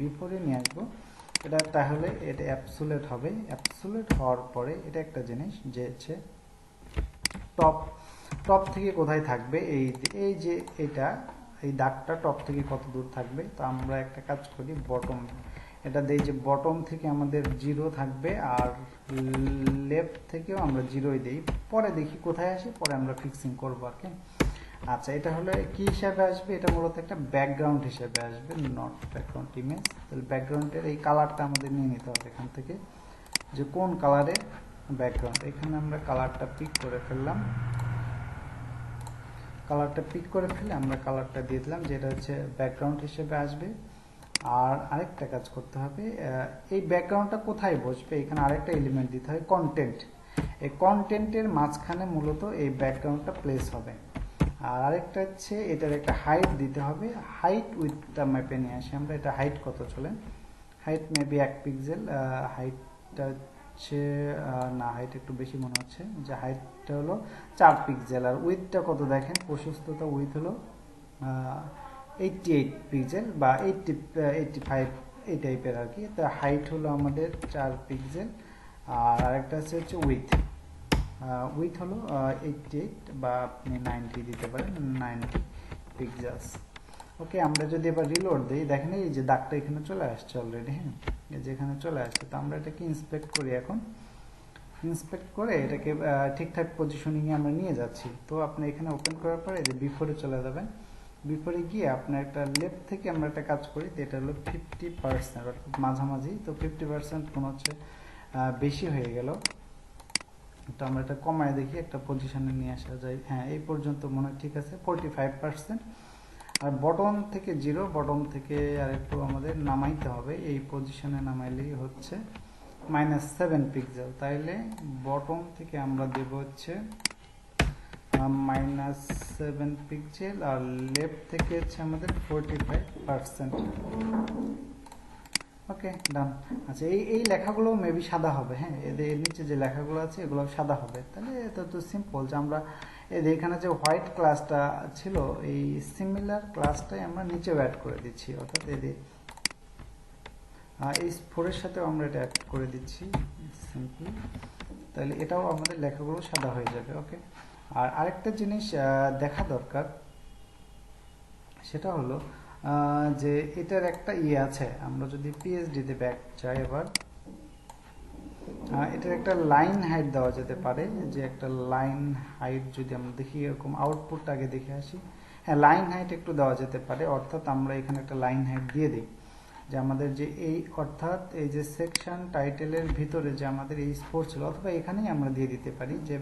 বিফোরে নিয়ে আসবো এটা। তাহলে এটা অ্যাবসোলিউট হবে। অ্যাবসোলিউট হওয়ার পরে এটা একটা জিনিস যে হচ্ছে টপ থেকে কোথায় থাকবে, এই যে এটা, এই দাগটা টপ থেকে কত দূর থাকবে। তো আমরা একটা কাজ করি, বটম এটা দেই যে বটম থেকে আমাদের 0 থাকবে, আর লেফট থেকেও আমরা 0ই দিই। পরে দেখি কোথায় আসে, পরে আমরা ফিক্সিং করবো আর কি। আচ্ছা, এটা হলো কি হিসাবে আসবে? এটা মূলত একটা ব্যাকগ্রাউন্ড হিসেবে আসবে, নট ব্যাকগ্রাউন্ড ইমেজ। তাহলে ব্যাকগ্রাউন্ডের এই কালারটা আমাদের নিয়ে নিতে হবে এখান থেকে, যে কোন কালারের ব্যাকগ্রাউন্ড। এখানে আমরা কালারটা পিক করে ফেললাম, আমরা কালারটা দিয়ে দিলাম, যেটা হচ্ছে ব্যাকগ্রাউন্ড হিসেবে আসবে। আর আরেকটা কাজ করতে হবে, এই ব্যাকগ্রাউন্ডটা কোথায় বসবে, এখানে আরেকটা এলিমেন্ট দিতে হয়, কন্টেন্ট। এই কন্টেন্টের মাঝখানে মূলত এই ব্যাকগ্রাউন্ডটা প্লেস হবে। আর আরেকটা হচ্ছে এটার একটা হাইট দিতে হবে। হাইট উইথটা ম্যাপে নিয়ে আসি আমরা। এটা হাইট কত চলে? Height maybe 1 pixel. হাইটটা হচ্ছে না, হাইট একটু বেশি মনে হচ্ছে, যে হাইটটা হলো 4 পিক্সেল। আর উইথটা কত দেখেন, প্রশস্ততা উইথ হলো 88 পিক্সেল বা 85 এই টাইপের আর কি। তো হাইট হলো আমাদের 4 পিক্সেল। আর আরেকটা হচ্ছে উইথ হলো 88 বা আপনি 90 দিতে পারেন, 90 পিক্সেলস। ওকে, আমরা যদি এবার রিলোড দিই, দেখেন এই যে দাগটা এখানে চলে আসছে অলরেডি। হ্যাঁ, এই যে এখানে চলে আসছে। তো আমরা এটাকে ইন্সপেক্ট করি এখন। ইন্সপেক্ট করে এটাকে ঠিকঠাক পজিশনিংয়ে আমরা নিয়ে যাচ্ছি। তো আপনি এখানে ওপেন করার পরে যে বিফোরে চলে যাবেন। বিফোরে গিয়ে আপনার একটা লেফট থেকে আমরা একটা কাজ করি, এটা হলো 50%, অর্থাৎ মাঝামাঝি। তো 50% মনে হচ্ছে বেশি হয়ে গেল। তো আমরা এটা কমায় দেখি, একটা পজিশনে নিয়ে আসা যায়। হ্যাঁ, এই পর্যন্ত মনে হয় ঠিক আছে, 45%। আর বটম থেকে 0, বটম থেকে আর একটু আমাদের নামাইতে হবে, এই পজিশনে নামাইলেই হচ্ছে -7 পিক্সেল। তাইলে বটম থেকে আমরা দেব হচ্ছে -7 পিক্সেল, আর লেফট থেকে হচ্ছে আমাদের 45%। ওকে, ডান। আচ্ছা, এই লেখাগুলো মেবি সাদা হবে। হ্যাঁ, এর নিচে যে লেখাগুলো আছে এগুলো সাদা হবে। তাহলে এটা তো সিম্পল, যে আমরা এখানে যে হোয়াইট ক্লাসটা ছিল, এই সিমিলার ক্লাসটাই আমরা নিচেও অ্যাড করে দিচ্ছি, অর্থাৎ এই 4 এর সাথেও আমরা এটা অ্যাড করে দিচ্ছি সিম্পলি। তাহলে এটাও আমাদের লেখাগুলো সাদা হয়ে যাবে। ওকে, আর আরেকটা জিনিস দেখা দরকার, সেটা হলো যে এটার একটা আছে। আমরা যদি পিএইচডিতে ব্যাক যাই এবার, এটার একটা লাইন হাইট দেওয়া যেতে পারে, যে একটা লাইন হাইট যদি আমরা দেখি, এরকম আউটপুটটা আগে দেখে আসি। হ্যাঁ, লাইন হাইট একটু দেওয়া যেতে পারে, অর্থাৎ আমরা এখানে একটা লাইন হাইট দিয়ে দিই, যে আমাদের যে অর্থাৎ এই যে সেকশন টাইটেলের ভিতরে যে আমাদের এই স্পোর্ট ছিল, অথবা এখানেই আমরা দিয়ে দিতে পারি যে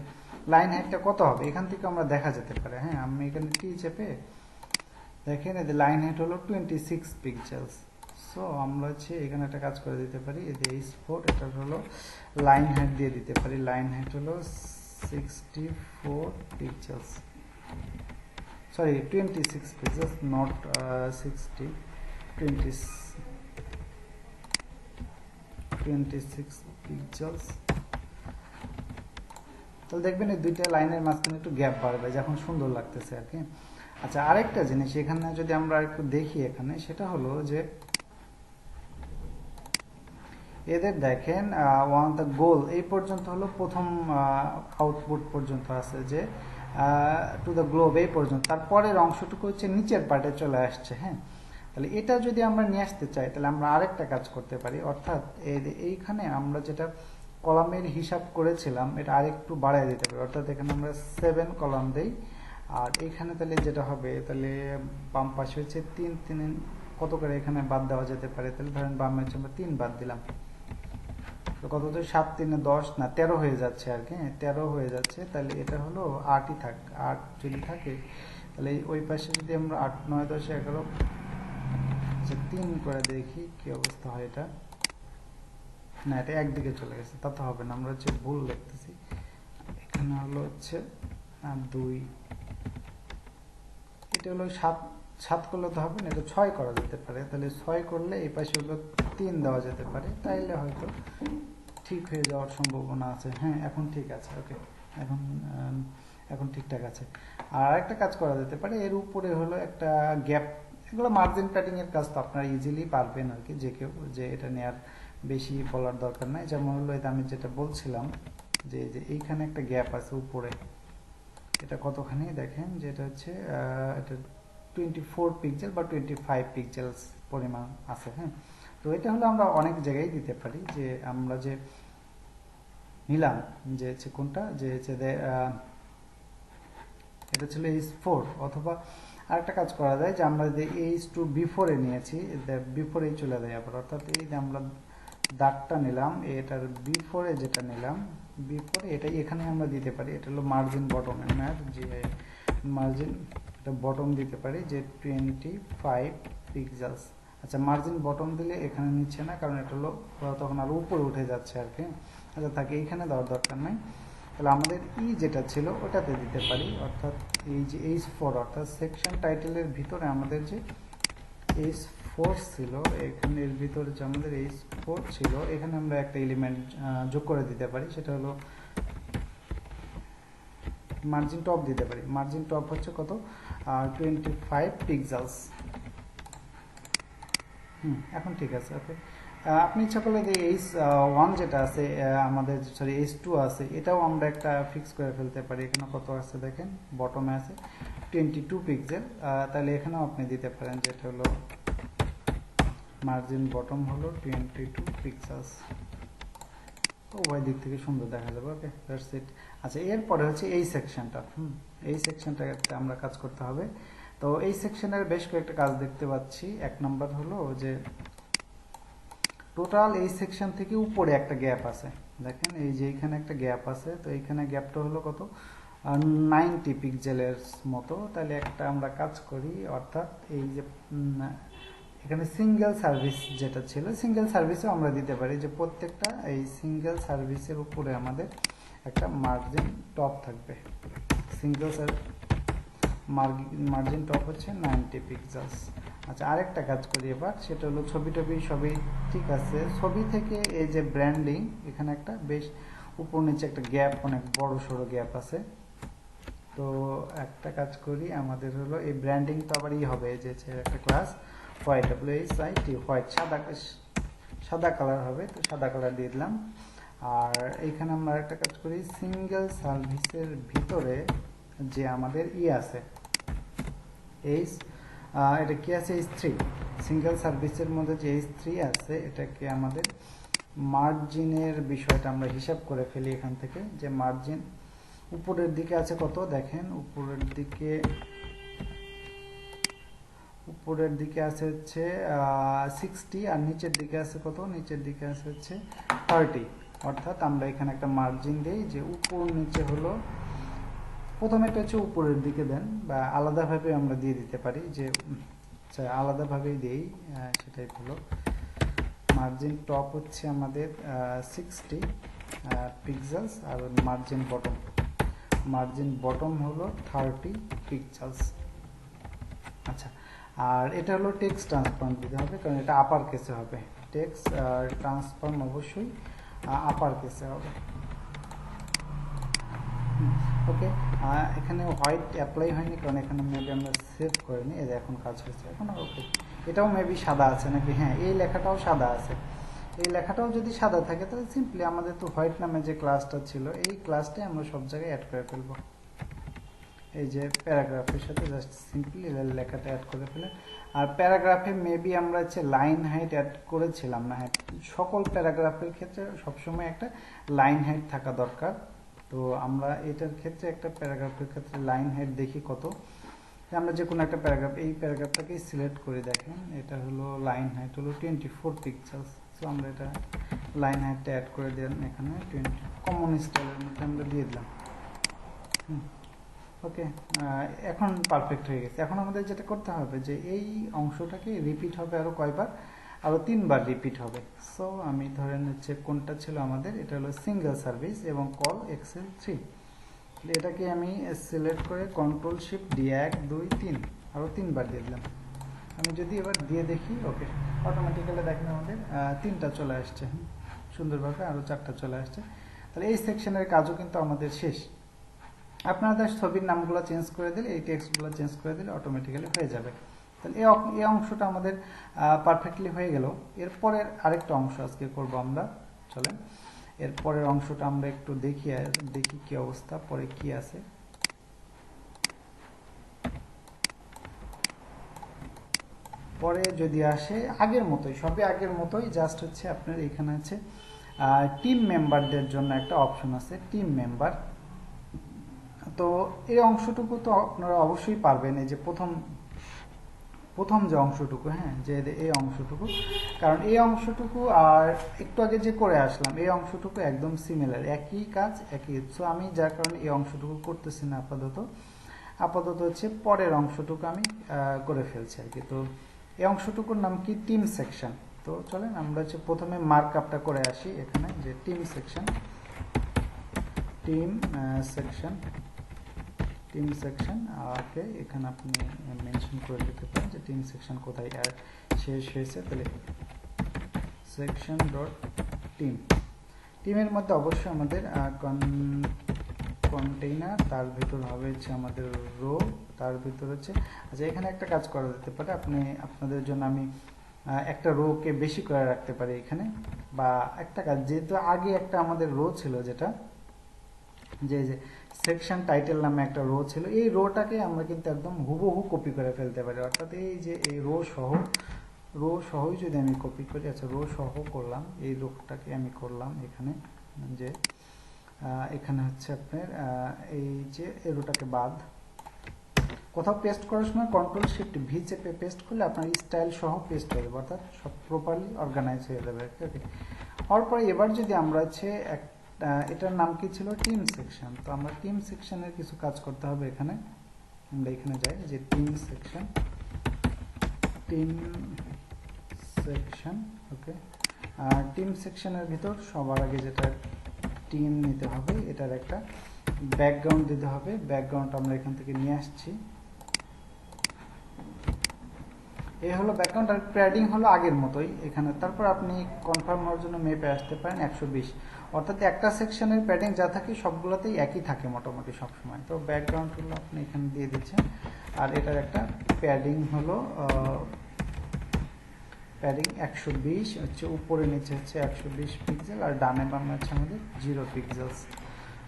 লাইন হাইটটা কত হবে, এখান থেকে আমরা দেখা যেতে পারে। হ্যাঁ, আমি এখানে টি চেপে দেখেন এই যে লাইন হাইট হলো 26 পিক্সেলস। সো আমরা হচ্ছে এখানে একটা কাজ করে দিতে পারি, এই যে স্পোর্ট, এটা হলো লাইন হাইট দিয়ে দিতে পারি। লাইন হাইট হলো 64 pixels, sorry 26 pixels, not 60, 26 pixels. তাহলে দেখবেন এই দুইটা লাইনের মাঝখানে একটু গ্যাপ বাড়বে, যখন সুন্দর লাগতেছে আর কি। আচ্ছা, আরেকটা জিনিস এখানে যদি আমরা একটু দেখি এখানে, সেটা হলো যে এদের দেখেন ওয়ান দ্য গোল এই পর্যন্ত হলো প্রথম আউটপুট পর্যন্ত আছে, যে টু দ্য গ্লোব এই পর্যন্ত, তারপরের অংশটুকু হচ্ছে নিচের পার্টে চলে আসছে। হ্যাঁ, তাহলে এটা যদি আমরা নিয়ে আসতে চাই তাহলে আমরা আরেকটা কাজ করতে পারি, অর্থাৎ এইখানে আমরা যেটা কলামের হিসাব করেছিলাম এটা আরেকটু বাড়ায় দিতে পারি, অর্থাৎ এখানে আমরা 7 কলাম দেই। আর এখানে তাহলে যেটা হবে, তাহলে বাম পাশে হচ্ছে 3 কত করে এখানে বাদ দেওয়া যেতে পারে, তাহলে ধরেন বামে হচ্ছে আমরা 3 বাদ দিলাম, কত তো 7 3 10 না 13 হয়ে যাচ্ছে আর কি, 13 হয়ে যাচ্ছে। তাহলে এটা হলো 8ই থাক, 8 যদি থাকে তাহলে ওই পাশে যদি আমরা 8 9 10 11 3 করে দেখি কি অবস্থা হয়। এটা না, এটা একদিকে চলে গেছে, তা তো হবে না, আমরা হচ্ছে ভুল লিখতেছি। এখানে হলো হচ্ছে 2, এটা হলো 7 করলে তো হবে না, এটা 6 করা যেতে পারে। তাহলে 6 করলে এই পাশে হলো 3 দেওয়া যেতে পারে, তাইলে হয়তো ঠিক হয়ে যাওয়ার সম্ভাবনা আছে। হ্যাঁ, এখন ঠিক আছে, ওকে, এখন ঠিকঠাক আছে। আর একটা কাজ করা যেতে পারে, এর উপরে হলো একটা গ্যাপ, এগুলো মার্জিন কাটিং এর কাজ তো আপনারা ইজিলি পারবেন আর কি, যে কেউ, যে এটা নেওয়ার বেশি বলার দরকার নাই। যেমন হলো এটা আমি যেটা বলছিলাম, যে এইখানে একটা গ্যাপ আছে উপরে, এটা কতখানি দেখেন, যেটা হচ্ছে এটা 24 পিক্সেল বা 25 পিক্সেলস পরিমাণ আছে। হ্যাঁ, তো এটা হলো আমরা অনেক জায়গায় দিতে পারি, যে আমরা যে নিলাম যে হচ্ছে কোনটা, যে হচ্ছে এটা ছিল H4, অথবা আরেকটা কাজ করা যায় যে আমরা যে H2 বিফোরে নিয়েছি, বিফোরেই চলে যায় আবার, অর্থাৎ এই যে আমরা দাগটা নিলাম এটার বিফোরে, যেটা নিলাম বিফোরে, এটা এখানে আমরা দিতে পারি। এটা হলো মার্জিন বটম, যে মার্জিন এটা বটম দিতে পারি, যে 25 পিক্সেলস। আচ্ছা, মার্জিন বটম দিলে এখানে নিচ্ছে না, কারণ এটা হলো তখন আর উপরে উঠে যাচ্ছে আর কি। আচ্ছা, থাকে এইখানে দেওয়ার দরকার নাই। তাহলে আমাদের যেটা ছিল ওটাতে দিতে পারি, অর্থাৎ এই যে H4, অর্থাৎ সেকশন টাইটেলের ভিতরে আমাদের যে H4 ছিল, এখানে এর ভিতরে যে আমাদের H4 ছিল, এখানে আমরা একটা এলিমেন্ট যোগ করে দিতে পারি, সেটা হলো মার্জিন টপ দিতে পারি। মার্জিন টপ হচ্ছে কত, 25 পিক্সেলস। এখন ঠিক আছে, ওকে। আপনি ইচ্ছা করলে যে H1 যেটা আছে আমাদের, সরি H2 আছে, এটাও আমরা একটা ফিক্স করে ফেলতে পারি। এখানে কত আছে দেখেন, বটমে আছে 22 পিক্সেল, তাহলে এখানেও আপনি দিতে পারেন, যেটা হলো মার্জিন বটম হলো 22 পিক্সেলস। তো ওই দিক থেকে সুন্দর দেখা যাবে, ওকে, দ্যাটস ইট। আচ্ছা, এরপরে হচ্ছে এই সেকশনটা, এই সেকশনটাতে আমরা কাজ করতে হবে। তো এই সেকশনের বেশ কয়েকটা কাজ দেখতে পাচ্ছি। এক নম্বর হলো যে টোটাল এই সেকশন থেকে উপরে একটা গ্যাপ আছে, দেখেন এই যে এখানে একটা গ্যাপ আছে, তো এইখানে গ্যাপটা হলো কত, 90 পিক্সেলের মতো। তাহলে একটা আমরা কাজ করি, অর্থাৎ এই যে এখানে সিঙ্গেল সার্ভিস যেটা ছিল, সিঙ্গেল সার্ভিসও আমরা দিতে পারি, যে প্রত্যেকটা এই সিঙ্গেল সার্ভিসের উপরে আমাদের একটা মার্জিন টপ থাকবে। সিঙ্গেল মার্জিন টপ হচ্ছে 90 পিক্সেলস। আচ্ছা, আরেকটা কাজ করি এবার, সেটা হলো ছবি টবি সবই ঠিক আছে, ছবি থেকে এই যে ব্র্যান্ডিং, এখানে একটা বেশ উপর নিচে একটা গ্যাপ, অনেক বড় সড়ো গ্যাপ আছে। তো একটা কাজ করি, আমাদের হলো এই ব্র্যান্ডিং তো আবার হবে, যে একটা ক্লাস হোয়াইট, WHIT, হোয়াইট, সাদা কালার হবে, তো সাদা কালার দিয়ে দিলাম। আর এইখানে আমরা একটা কাজ করি, সিঙ্গেল সার্ভিসের ভিতরে যে আমাদের আছে এটা কি আছে, H3, সিঙ্গেল সার্ভিসের মধ্যে যে H3 আছে, এটাকে আমাদের মার্জিনের বিষয়টা আমরা হিসাব করে ফেলি এখান থেকে, যে মার্জিন উপরের দিকে আছে কত, দেখেন উপরের দিকে আছে হচ্ছে 60, আর নিচের দিকে আছে কত, নিচের দিকে আছে হচ্ছে 30। অর্থাৎ আমরা এখানে একটা মার্জিন দিই, যে উপর নিচে হলো, প্রথমে এটা হচ্ছে উপরের দিকে দেন, বা আলাদাভাবে আমরা দিয়ে দিতে পারি, যে আলাদাভাবেই দিই, সেটাই হলো মার্জিন টপ হচ্ছে আমাদের 60 পিক্সেলস, আর মার্জিন বটম হলো 30 পিক্সেলস। আচ্ছা, আর এটা হলো টেক্সট ট্রান্সফর্ম দিতে হবে, কারণ এটা আপার কেসে হবে, টেক্সট ট্রান্সফর্ম অবশ্যই আপার কেসে হবে। ওকে, এখানে হোয়াইট অ্যাপ্লাই হয়নি কারণ এখানে মেবি আমরা সেভ করিনি, এই যে এখন কাজ হয়েছে এখন। ওকে, এটাও মেবি সাদা আছে নাকি, হ্যাঁ এই লেখাটাও সাদা আছে। এই লেখাটাও যদি সাদা থাকে তাহলে সিম্পলি আমাদের তো হোয়াইট নামে যে ক্লাসটা ছিল এই ক্লাসটাই আমরা সব জায়গায় অ্যাড করে ফেলবো। এই যে প্যারাগ্রাফের সাথে জাস্ট সিম্পলি লেখাটা অ্যাড করে ফেলে। আর প্যারাগ্রাফে মেবি আমরা হচ্ছে লাইন হাইট অ্যাড করেছিলাম না, হ্যাঁ সকল প্যারাগ্রাফের ক্ষেত্রে সবসময় একটা লাইন হাইট থাকা দরকার। তো আমরা এটার ক্ষেত্রে একটা প্যারাগ্রাফের ক্ষেত্রে লাইন হাইট দেখি কত। আমরা যে কোনো একটা প্যারাগ্রাফ, এই প্যারাগ্রাফটাকেই সিলেক্ট করে দেখেন, এটা হলো লাইন হাইট হলো 24 পিক্সেলস। সো আমরা এটা লাইন হাইটটা অ্যাড করে দিলাম এখানে 20, কমন স্টাইলের মধ্যে আমরা দিয়ে দিলাম। ওকে, এখন পারফেক্ট হয়ে গেছে। এখন আমাদের যেটা করতে হবে যে এই অংশটাকে রিপিট হবে আরও কয়বার, আরও 3বার রিপিট হবে। সো আমি ধরে নিচ্ছে কোনটা ছিল আমাদের, এটা হলো সিঙ্গেল সার্ভিস এবং কল এক্সেল 3। এটাকে আমি সিলেক্ট করে কন্ট্রোল শিফট ডি 1 2 3 আরও 3বার দিয়ে দিলাম। আমি যদি এবার দিয়ে দেখি, ওকে অটোমেটিক্যালি দেখেন আমাদের 3টা চলে আসছে সুন্দরভাবে, আরও 4টা চলে আসছে। তাহলে এই সেকশনের কাজও কিন্তু আমাদের শেষ। আপনাদের ছবির নামগুলো চেঞ্জ করে দিলে, এই টেক্সটগুলো চেঞ্জ করে দিলে অটোমেটিক্যালি হয়ে যাবে। তাহলে এই অংশটা আমাদের পারফেক্টলি হয়ে গেল। এরপরের আরেকটা অংশ আজকে করব আমরা, চলেন এরপরের অংশটা আমরা একটু দেখি কি অবস্থা, পরে কি আছে। পরে যদি আসে আগের মতোই, সবই আগের মতোই, জাস্ট হচ্ছে আপনার এখানে আছে টিম মেম্বারদের জন্য একটা অপশন আছে, টিম মেম্বার। তো এই অংশটুকু তো আপনারা অবশ্যই পারবেন, এই যে প্রথম যে অংশটুকু, হ্যাঁ যে এই অংশটুকু, কারণ এই অংশটুকু আর একটু আগে যে করে আসলাম এই অংশটুকু একদম সিমিলার, একই কাজ একই। সো আমি যার কারণে এই অংশটুকু করতেছি না আপাতত হচ্ছে পরের অংশটুকু আমি করে ফেলছি আর কি। তো এই অংশটুকুর নাম কি, টিম সেকশন। তো চলেন আমরা হচ্ছে প্রথমে মার্ক আপটা করে আসি এখানে, যে টিম সেকশন ওকে, এখানে আপনি মেনশন করে দিতে পারেন যে টিম সেকশন কোথায় শেষ হয়েছে। তাহলে সেকশন ডট টিম, টিমের মধ্যে অবশ্যই আমাদের কন্টেইনার, তার ভিতর হবে হচ্ছে আমাদের রো, তার ভিতর হচ্ছে আচ্ছা এখানে একটা কাজ করা যেতে পারে, আপনাদের জন্য আমি একটা রোকে বেশি করে রাখতে পারি এখানে, বা একটা কাজ, যেহেতু আগে একটা আমাদের রো ছিল যেটা যে সেকশন টাইটেল নামে একটা রো ছিল, এই রোটাকে আমরা কিন্তু একদম হুবহু কপি করে ফেলতে পারি। অর্থাৎ এই যে এই রো সহই যদি আমি কপি করি, আচ্ছা রো সহ করলাম, এই রোটাকে আমি করলাম এখানে, যে এখানে হচ্ছে আপনার এই যে এই রোটাকে বাদ, কোথাও পেস্ট করার সময় কন্ট্রোল শিফট ভি চেপে পেস্ট করলে আপনার স্টাইল সহ পেস্ট হয়ে যাবে, অর্থাৎ সব প্রপারলি অর্গানাইজ হয়ে যাবে। ওকে, হওয়ার পরে এবার যদি আমরা হচ্ছে এটার নাম কি ছিল, টিম সেকশন। তো আমরা টিম সেকশনের কিছু কাজ করতে হবে এখানে, আমরা এখানে যাই যে টিম সেকশন, ওকে। আর টিম সেকশনের ভিতর সবার আগে যেটা টিম নিতে হবে, এটার একটা ব্যাকগ্রাউন্ড দিতে হবে। ব্যাকগ্রাউন্ড আমরা এখান থেকে নিয়ে আসছি, এই হলো ব্যাকগ্রাউন্ড। আর প্যাডিং হলো আগের মতোই এখানে। তারপর আপনি কনফার্ম হওয়ার জন্য মেপে আসতে পারেন 120, অর্থাৎ একটা সেকশনের প্যাডিং যা থাকে সবগুলোতেই একই থাকে মোটামুটি সবসময়। তো ব্যাকগ্রাউন্ড হলো আপনি এখানে দিয়ে দিচ্ছেন, আর এটার একটা প্যাডিং হলো 120 হচ্ছে, উপরে নিচে হচ্ছে 120 পিক্সেল, আর ডানে বামে হচ্ছে আমাদের 0 পিক্সেলস।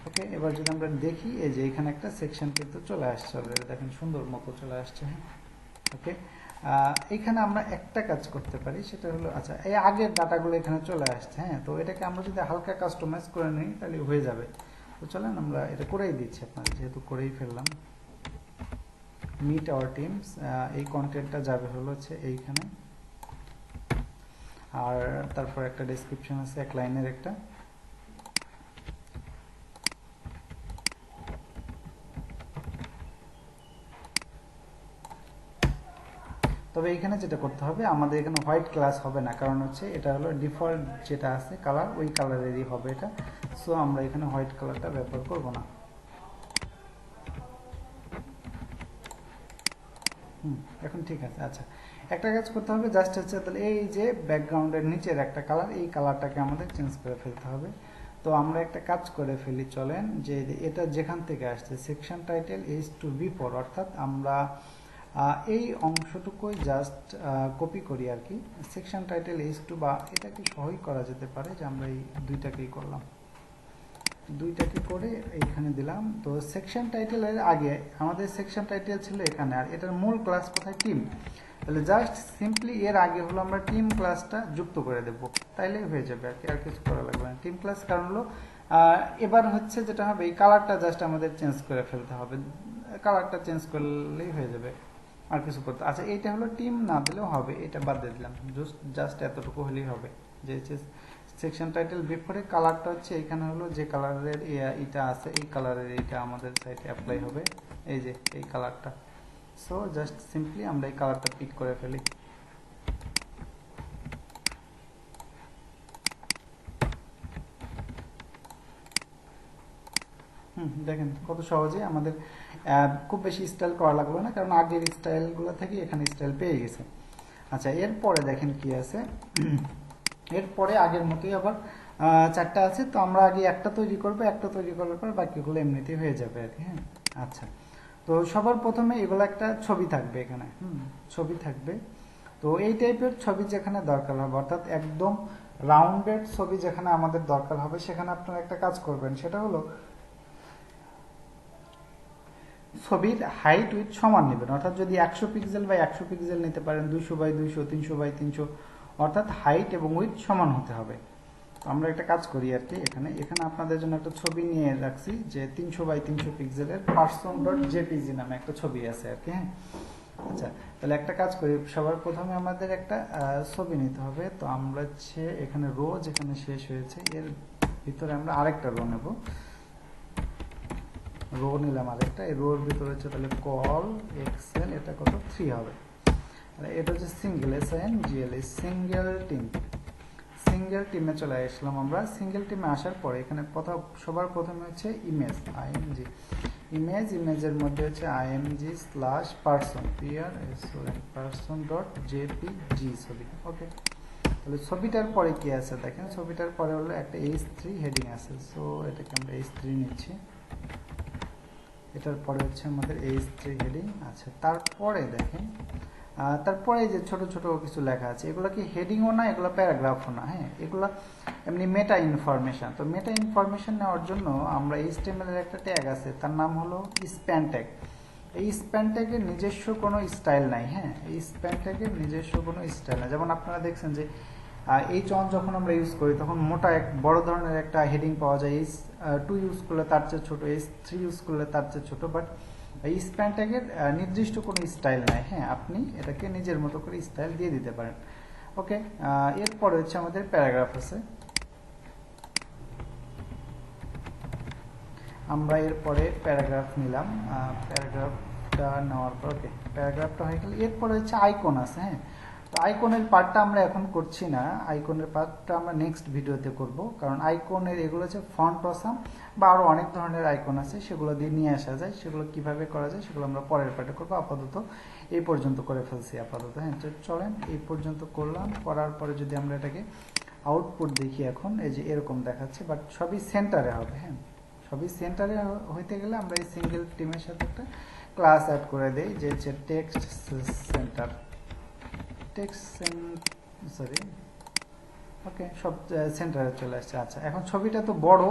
ওকে, এবার যদি আমরা দেখি এই যে এখানে একটা সেকশন কিন্তু চলে আসছে অলরেডি, দেখেন সুন্দর মতো চলে আসছে। হ্যাঁ ওকে, এখানে আমরা একটা কাজ করতে পারি, সেটা হলো আচ্ছা এই আগের ডাটাগুলো এখানে চলে আসছে, হ্যাঁ তো এটাকে আমরা যদি হালকা কাস্টমাইজ করে নিই তাহলে হয়ে যাবে। তো চলেন আমরা এটা করেই দিচ্ছি, আপনারা যেহেতু করেই ফেললাম। মিট আওয়ার টিমস, এই কন্টেন্টটা যাবে হলো হচ্ছে এইখানে, আর তারপর একটা ডেসক্রিপশন আছে এক লাইনের একটা। তবে এখানে যেটা করতে হবে, আমাদের এখানে হোয়াইট ক্লাস হবে না, কারণ হচ্ছে এটা হলো ডিফল্ট যেটা আছে কালার, ওই কালারেরই হবে এটা। সো আমরা এখানে হোয়াইট কালারটা ব্যবহার করব না। এখন ঠিক আছে। আচ্ছা একটা কাজ করতে হবে, জাস্ট হচ্ছে তাহলে এই যে ব্যাকগ্রাউন্ডের নিচের একটা কালার, এই কালারটাকে আমাদের চেঞ্জ করে ফেলতে হবে। তো আমরা একটা কাজ করে ফেলি, চলেন যে এটা যেখান থেকে আসছে section title H two before, অর্থাৎ আমরা এই অংশটুকুই জাস্ট কপি করি আর কি। সেকশন টাইটেল এইচ টু, বা এটাকে সহই করা যেতে পারে যে আমরা এই দুইটাকেই করলাম, দুইটাকে করে এইখানে দিলাম। তো সেকশন টাইটেলের আগে আমাদের সেকশন টাইটেল ছিল এখানে, আর এটার মূল ক্লাস কোথায়, টিম। তাহলে জাস্ট সিম্পলি এর আগে হলো আমরা টিম ক্লাসটা যুক্ত করে দেব, তাইলেই হয়ে যাবে আর কি, আর কিছু করা লাগবে না। টিম ক্লাস কারণ হলো এবার হচ্ছে যেটা হবে, এই কালারটা জাস্ট আমাদের চেঞ্জ করে ফেলতে হবে, কালারটা চেঞ্জ করলেই হয়ে যাবে, আর কিছু করতে। আচ্ছা, এইটা হলো টিম, না দিলেও হবে, এটা বাদ দিয়ে দিলাম, জাস্ট এতটুকু হলেই হবে। যে সেকশন টাইটেল বিফোরে কালারটা হচ্ছে এখানে হলো যে কালারের এটা আছে, এই কালারের এটা আমাদের সাইটে অ্যাপ্লাই হবে, এই যে এই কালারটা। সো জাস্ট সিম্পলি আমরা এই কালারটা পিক করে ফেলি। দেখেন কত সহজে আমাদের, খুব বেশি স্টাইল করা লাগলো না, কারণ আগের স্টাইলগুলো থেকে এখানে স্টাইল পেয়ে গেছে। আচ্ছা, এরপরে দেখেন কি আছে, এরপরে আগের মতোই আবার চারটা আছে। তো আমরা আগে একটা তৈরি করবো, একটা তৈরি করার পর বাকিগুলো এমনিতেই হয়ে যাবে আর কি। হ্যাঁ, আচ্ছা, তো সবার প্রথমে এগুলো একটা ছবি থাকবে এখানে, ছবি থাকবে। তো এই টাইপের ছবি যেখানে দরকার হবে, অর্থাৎ একদম রাউন্ডেড ছবি যেখানে আমাদের দরকার হবে, সেখানে আপনারা একটা কাজ করবেন, সেটা হলো ছবির হাইট উইথ সমান নেবেন। অর্থাৎ যদি 100 পিক্সেল বাই 100 পিক্সেল নিতে পারেন, 200 বাই 200, 300 বাই 300, অর্থাৎ হাইট এবং উইথ সমান হতে হবে। আমরা একটা কাজ করি আর কি, এখানে আপনাদের জন্য একটা ছবি নিয়ে রাখছি, যে 300 বাই 300 পিক্সেলের person.jpg নামে একটা ছবি আছে আর কি। হ্যাঁ, আচ্ছা, তাহলে একটা কাজ করি, সবার প্রথমে আমাদের একটা ছবি নিতে হবে। তো আমরা হচ্ছে এখানে রো যেখানে শেষ হয়েছে, এর ভিতরে আমরা আরেকটা রো নেব, রো নিলাম আরেকটা, এই রোর ভিতরে হচ্ছে তাহলে কল এক্সেল, এটা কত 3 হবে। এটা হচ্ছে single, SINGL, single team. Single টিমে চলে আসলাম আমরা। সিঙ্গেল টিমে আসার পরে এখানে সবার প্রথমে হচ্ছে ইমেজ, IMG ইমেজের মধ্যে হচ্ছে IMG/person, person.jpg ছবি। ওকে, তাহলে ছবিটার পরে কি আছে দেখেন, ছবিটার পরে হলো একটা H3 হেডিং আছে। সো এটাকে আমরা H3 নিচ্ছি, এটার পরে হচ্ছে আমাদের H3 হেডিং। আচ্ছা, তারপরে দেখেন, তারপরে যে ছোট ছোট কিছু লেখা আছে, এগুলো কি হেডিংও না, এগুলো প্যারাগ্রাফও না। হ্যাঁ, এগুলো এমনি মেটা ইনফরমেশন। তো মেটা ইনফরমেশন নেওয়ার জন্য আমরা HTML এর একটা ট্যাগ আছে, তার নাম হলো স্প্যান ট্যাগ। এই স্প্যান ট্যাগের নিজস্ব কোনো স্টাইল নাই। হ্যাঁ, এই স্প্যান ট্যাগের নিজস্ব কোনো স্টাইল নাই। যেমন আপনারা দেখছেন যে H1 যখন আমরা ইউজ করি, তখন মোটা এক বড় ধরনের একটা হেডিং পাওয়া যায়, H2 ইউজ করলে তার চেয়ে ছোট, H3 ইউজ করলে তার চেয়ে ছোট। বাট এই স্প্যান ট্যাগের নির্দিষ্ট কোনো স্টাইল নাই। হ্যাঁ, আপনি এটাকে নিজের মতো করে স্টাইল দিয়ে দিতে পারেন। ওকে, এরপরে হচ্ছে আমাদের প্যারাগ্রাফ আছে। আমরা এরপরে প্যারাগ্রাফ নিলাম, প্যারাগ্রাফটা নেওয়ার পর ওকে, প্যারাগ্রাফটা হয়ে গেল। এরপরে হচ্ছে আইকন আছে। হ্যাঁ, তো আইকনের পার্টটা আমরা এখন করছি না, আইকনের পার্টটা আমরা নেক্সট ভিডিওতে করব, কারণ আইকনের এগুলো হচ্ছে ফন্ট অসাম বা আরও অনেক ধরনের আইকন আছে, সেগুলো দিয়ে নিয়ে আসা যায়। সেগুলো কিভাবে করা যায় সেগুলো আমরা পরের পার্টে করবো। আপাতত এই পর্যন্ত করে ফেলছি আপাতত। হ্যাঁ, চলেন এই পর্যন্ত করলাম, করার পরে যদি আমরা এটাকে আউটপুট দেখি, এখন এই যে এরকম দেখাচ্ছে, বাট সবই সেন্টারে হবে। হ্যাঁ, সবই সেন্টারে হইতে গেলে আমরা এই সিঙ্গেল টিমের সাথে একটা ক্লাস অ্যাড করে দেই, যে হচ্ছে টেক্সট সেন্টার, ওকে, সব সেন্টারে চলে আসছে। আচ্ছা, এখন ছবিটা তো বড়,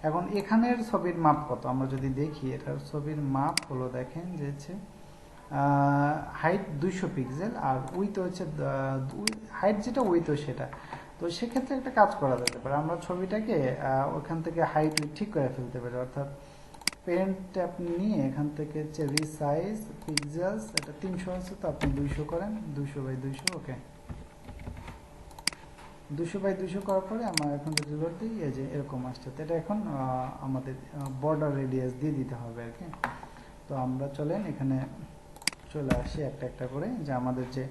এখন এখানের ছবির মাপ কত আমরা যদি দেখি, এটার ছবির মাপ হলো দেখেন যে হচ্ছে হাইট 200 পিক্সেল, আর উইথ হচ্ছে হাইট যেটা উইথও সেটা। তো সেক্ষেত্রে একটা কাজ করা যেতে পারে, আমরা ছবিটাকে ওখান থেকে হাইট ঠিক করে ফেলতে পারি। অর্থাৎ পেন্ট আপনি নিয়ে এখান থেকে হচ্ছে রিসাইজ পিক্সেলস, এটা 300 আছে, তো আপনি 200 করেন, 200 বাই 200। ওকে, 200 বাই 200 করার পরে আমরা এখন যদি লোড দিই, এই যে এরকম আসছে। তো এটা এখন আমাদের বর্ডার রেডিয়াস দিয়ে দিতে হবে আর কি। তো আমরা চলেন এখানে চলে আসি একটা একটা করে, যে আমাদের যে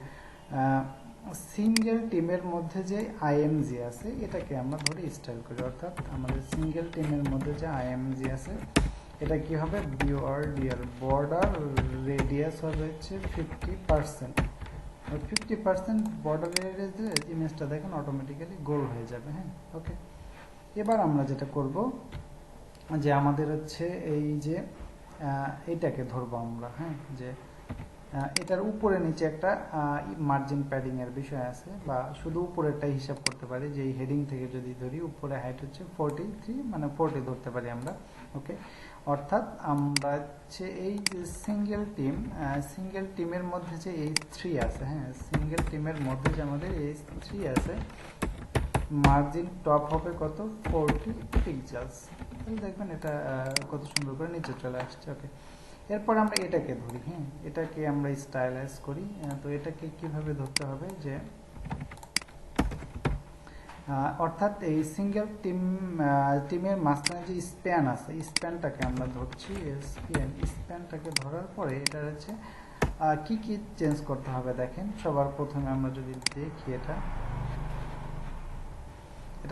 সিঙ্গেল টিমের মধ্যে যে IMG আছে, এটাকে আমরা ধরে স্টাইল করি। অর্থাৎ আমাদের সিঙ্গেল টিমের মধ্যে যে IMG আছে, এটা কি হবে, বর্ডার রেডিয়াস হবে হচ্ছে 50%। 50% বর্ডার রেডিয়াস দিলে ইমেজটা দেখেন অটোমেটিক্যালি গোল হয়ে যাবে। হ্যাঁ, ওকে, এবার আমরা যেটা করব যে আমাদের হচ্ছে এই যে এইটাকে ধরবো আমরা, হ্যাঁ, যে এটার উপরে নিচে একটা মার্জিন প্যাডিং এর বিষয় আছে, বা শুধু উপরেরটাই হিসাব করতে পারি, যে এই হেডিং থেকে যদি ধরি উপরে হাইট হচ্ছে 43, মানে 40 ধরতে পারি আমরা। ওকে, অর্থাৎ আমরা হচ্ছে এই যে সিঙ্গেল টিমের মধ্যে যে H3 আছে, হ্যাঁ, সিঙ্গেল টিমের মধ্যে যে আমাদের H3 আছে, মার্জিন টপ হবে কত 40 পিক্সেলস। তাহলে দেখবেন এটা কত সুন্দর করে নিচে চলে আসছে। ওকে, এরপর আমরা এটাকে ধরি, হ্যাঁ, এটাকে আমরা স্টাইলাইজ করি। তো এটাকে কিভাবে ধরতে হবে, যে অর্থাৎ এই সিঙ্গেল টিমের মাঝখানে যে স্প্যান আছে, স্প্যানটাকে আমরা ধরছি, স্প্যানটাকে ধরার পরে এটা হচ্ছে কি কি চেঞ্জ করতে হবে দেখেন। সবার প্রথমে আমরা যদি দেখি, এটা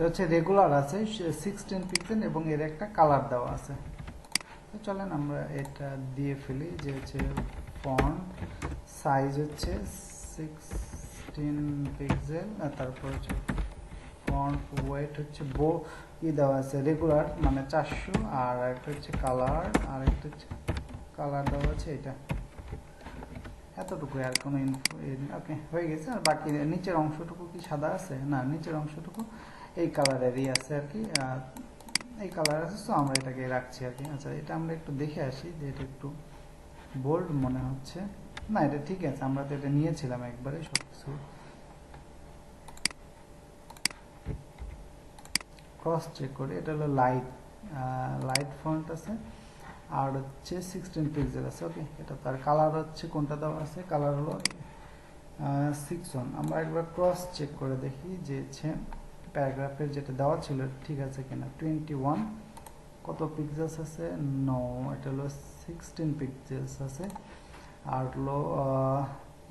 হচ্ছে রেগুলার আছে 16 পিক্সেল এবং এর একটা কালার দেওয়া আছে। তো চলেন আমরা এটা দিয়ে ফেলি, যে হচ্ছে ফন্ট সাইজ হচ্ছে 16 পিক্সেল, আর তারপর হচ্ছে ফন্ট ওয়েট হচ্ছে দেওয়া আছে রেগুলার মানে 400, আর একটা হচ্ছে কালার, আর একটা হচ্ছে কালার দেওয়া আছে এটা, এতটুকু, আর কোনো ইনফো। ওকে, হয়ে গেছে। আর বাকি নিচের অংশটুকু কি সাদা আছে? না, নিচের অংশটুকু এই কালারেরই আছে আর কি, এই কালার আছে, তো আমরা এটাকে রাখছি আর কি। আচ্ছা, এটা আমরা একটু দেখে আসি যে এটা একটু বোল্ড মনে হচ্ছে। না, এটা ঠিক আছে, আমরা তো এটা নিয়েছিলাম একবারে সবকিছু। ক্রস চেক করে, এটা হলো লাইট ফন্ট আছে, আর হচ্ছে 16 পিক্সেল আছে। ওকে, এটা তার কালার হচ্ছে কোনটা দেওয়া আছে, কালার হলো 6 আমরা একবার ক্রস চেক করে দেখি যে হচ্ছে প্যারাগ্রাফের যেটা দেওয়া ছিল ঠিক আছে কিনা। 21 কত পিক্সেলস আছে? নো, এটা হলো 16 পিক্সেলস আছে। আর হলো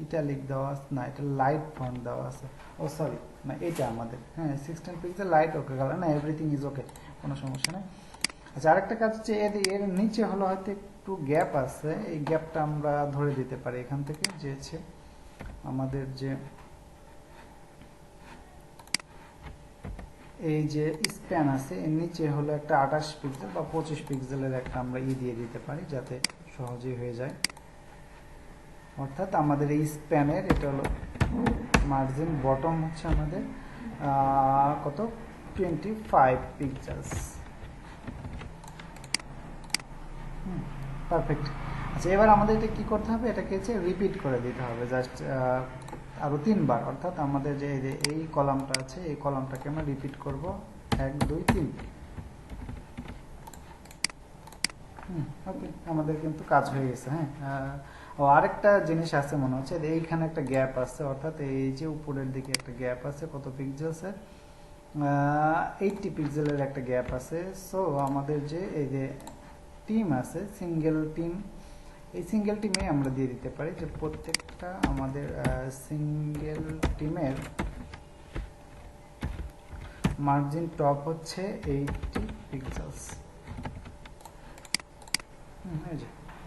ইটালিক দেওয়া আছে, না এটা লাইট ফন্ট দেওয়া আছে। ও সরি, না এটা আমাদের, হ্যাঁ 16 পিক্সেল লাইট, ওকে কালার, না এভরিথিং ইজ ওকে, কোনো সমস্যা নেই। আচ্ছা, আরেকটা কাজ হচ্ছে এর নিচে হলো হয়তো একটু গ্যাপ আছে, এই গ্যাপটা আমরা ধরে দিতে পারি এখান থেকে, যে হচ্ছে আমাদের যে এই যে স্প্যান আছে, এর নিচে হলো একটা 28 পিক্সেল বা 25 পিক্সেলের একটা আমরা দিয়ে দিতে পারি, যাতে সহজেই হয়ে যায়। অর্থাৎ আমাদের এই স্প্যানের এটা হলো মার্জিন বটম হচ্ছে আমাদের কত 25 পিক্সেলস। পারফেক্ট। আচ্ছা, এবার আমাদের এটা কি করতে হবে, এটাকে হচ্ছে রিপিট করে দিতে হবে জাস্ট আরো 3 বার। অর্থাৎ আমাদের যে এই কলামটা আছে, এই কলামটাকে আমরা রিপিট করব 1 2 3। ওকে, আমাদের কিন্তু কাজ হয়ে গেছে। হ্যাঁ, ও আরেকটা জিনিস আছে মনে হচ্ছে, এইখানে একটা গ্যাপ আছে, অর্থাৎ এই যে উপরের দিকে একটা গ্যাপ আছে, কত পিক্সেলসের 80 পিক্সেলের একটা গ্যাপ আছে। সো আমাদের যে এই যে টিম আছে, সিঙ্গেল টিম, এই সিঙ্গেল টিমে আমরা দিয়ে দিতে পারি যে প্রত্যেকটা আমাদের সিঙ্গেল টিমের মার্জিন টপ হচ্ছে 80 পিক্সেলস।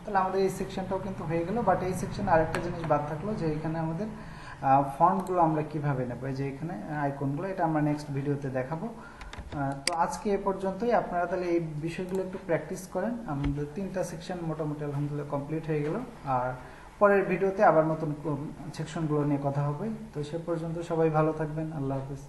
তাহলে আমাদের এই সেকশনটাও কিন্তু হয়ে গেল। বাট এই সেকশনে আরেকটা জিনিস বাদ থাকলো, যে এখানে আমাদের ফন্টগুলো আমরা কিভাবে নেব, যে এখানে আইকনগুলো, এটা আমরা নেক্সট ভিডিওতে দেখাবো। তো আজকে এ পর্যন্তই। আপনারা তাহলে এই বিষয়গুলো একটু প্র্যাকটিস করেন। আমাদের 3টা সেকশন মোটামুটি আলহামদুলিল্লাহ কমপ্লিট হয়ে গেল। আর পরের ভিডিওতে আবার নতুন সেকশনগুলো নিয়ে কথা হবে। তো সে পর্যন্ত সবাই ভালো থাকবেন। আল্লাহ হাফেজ।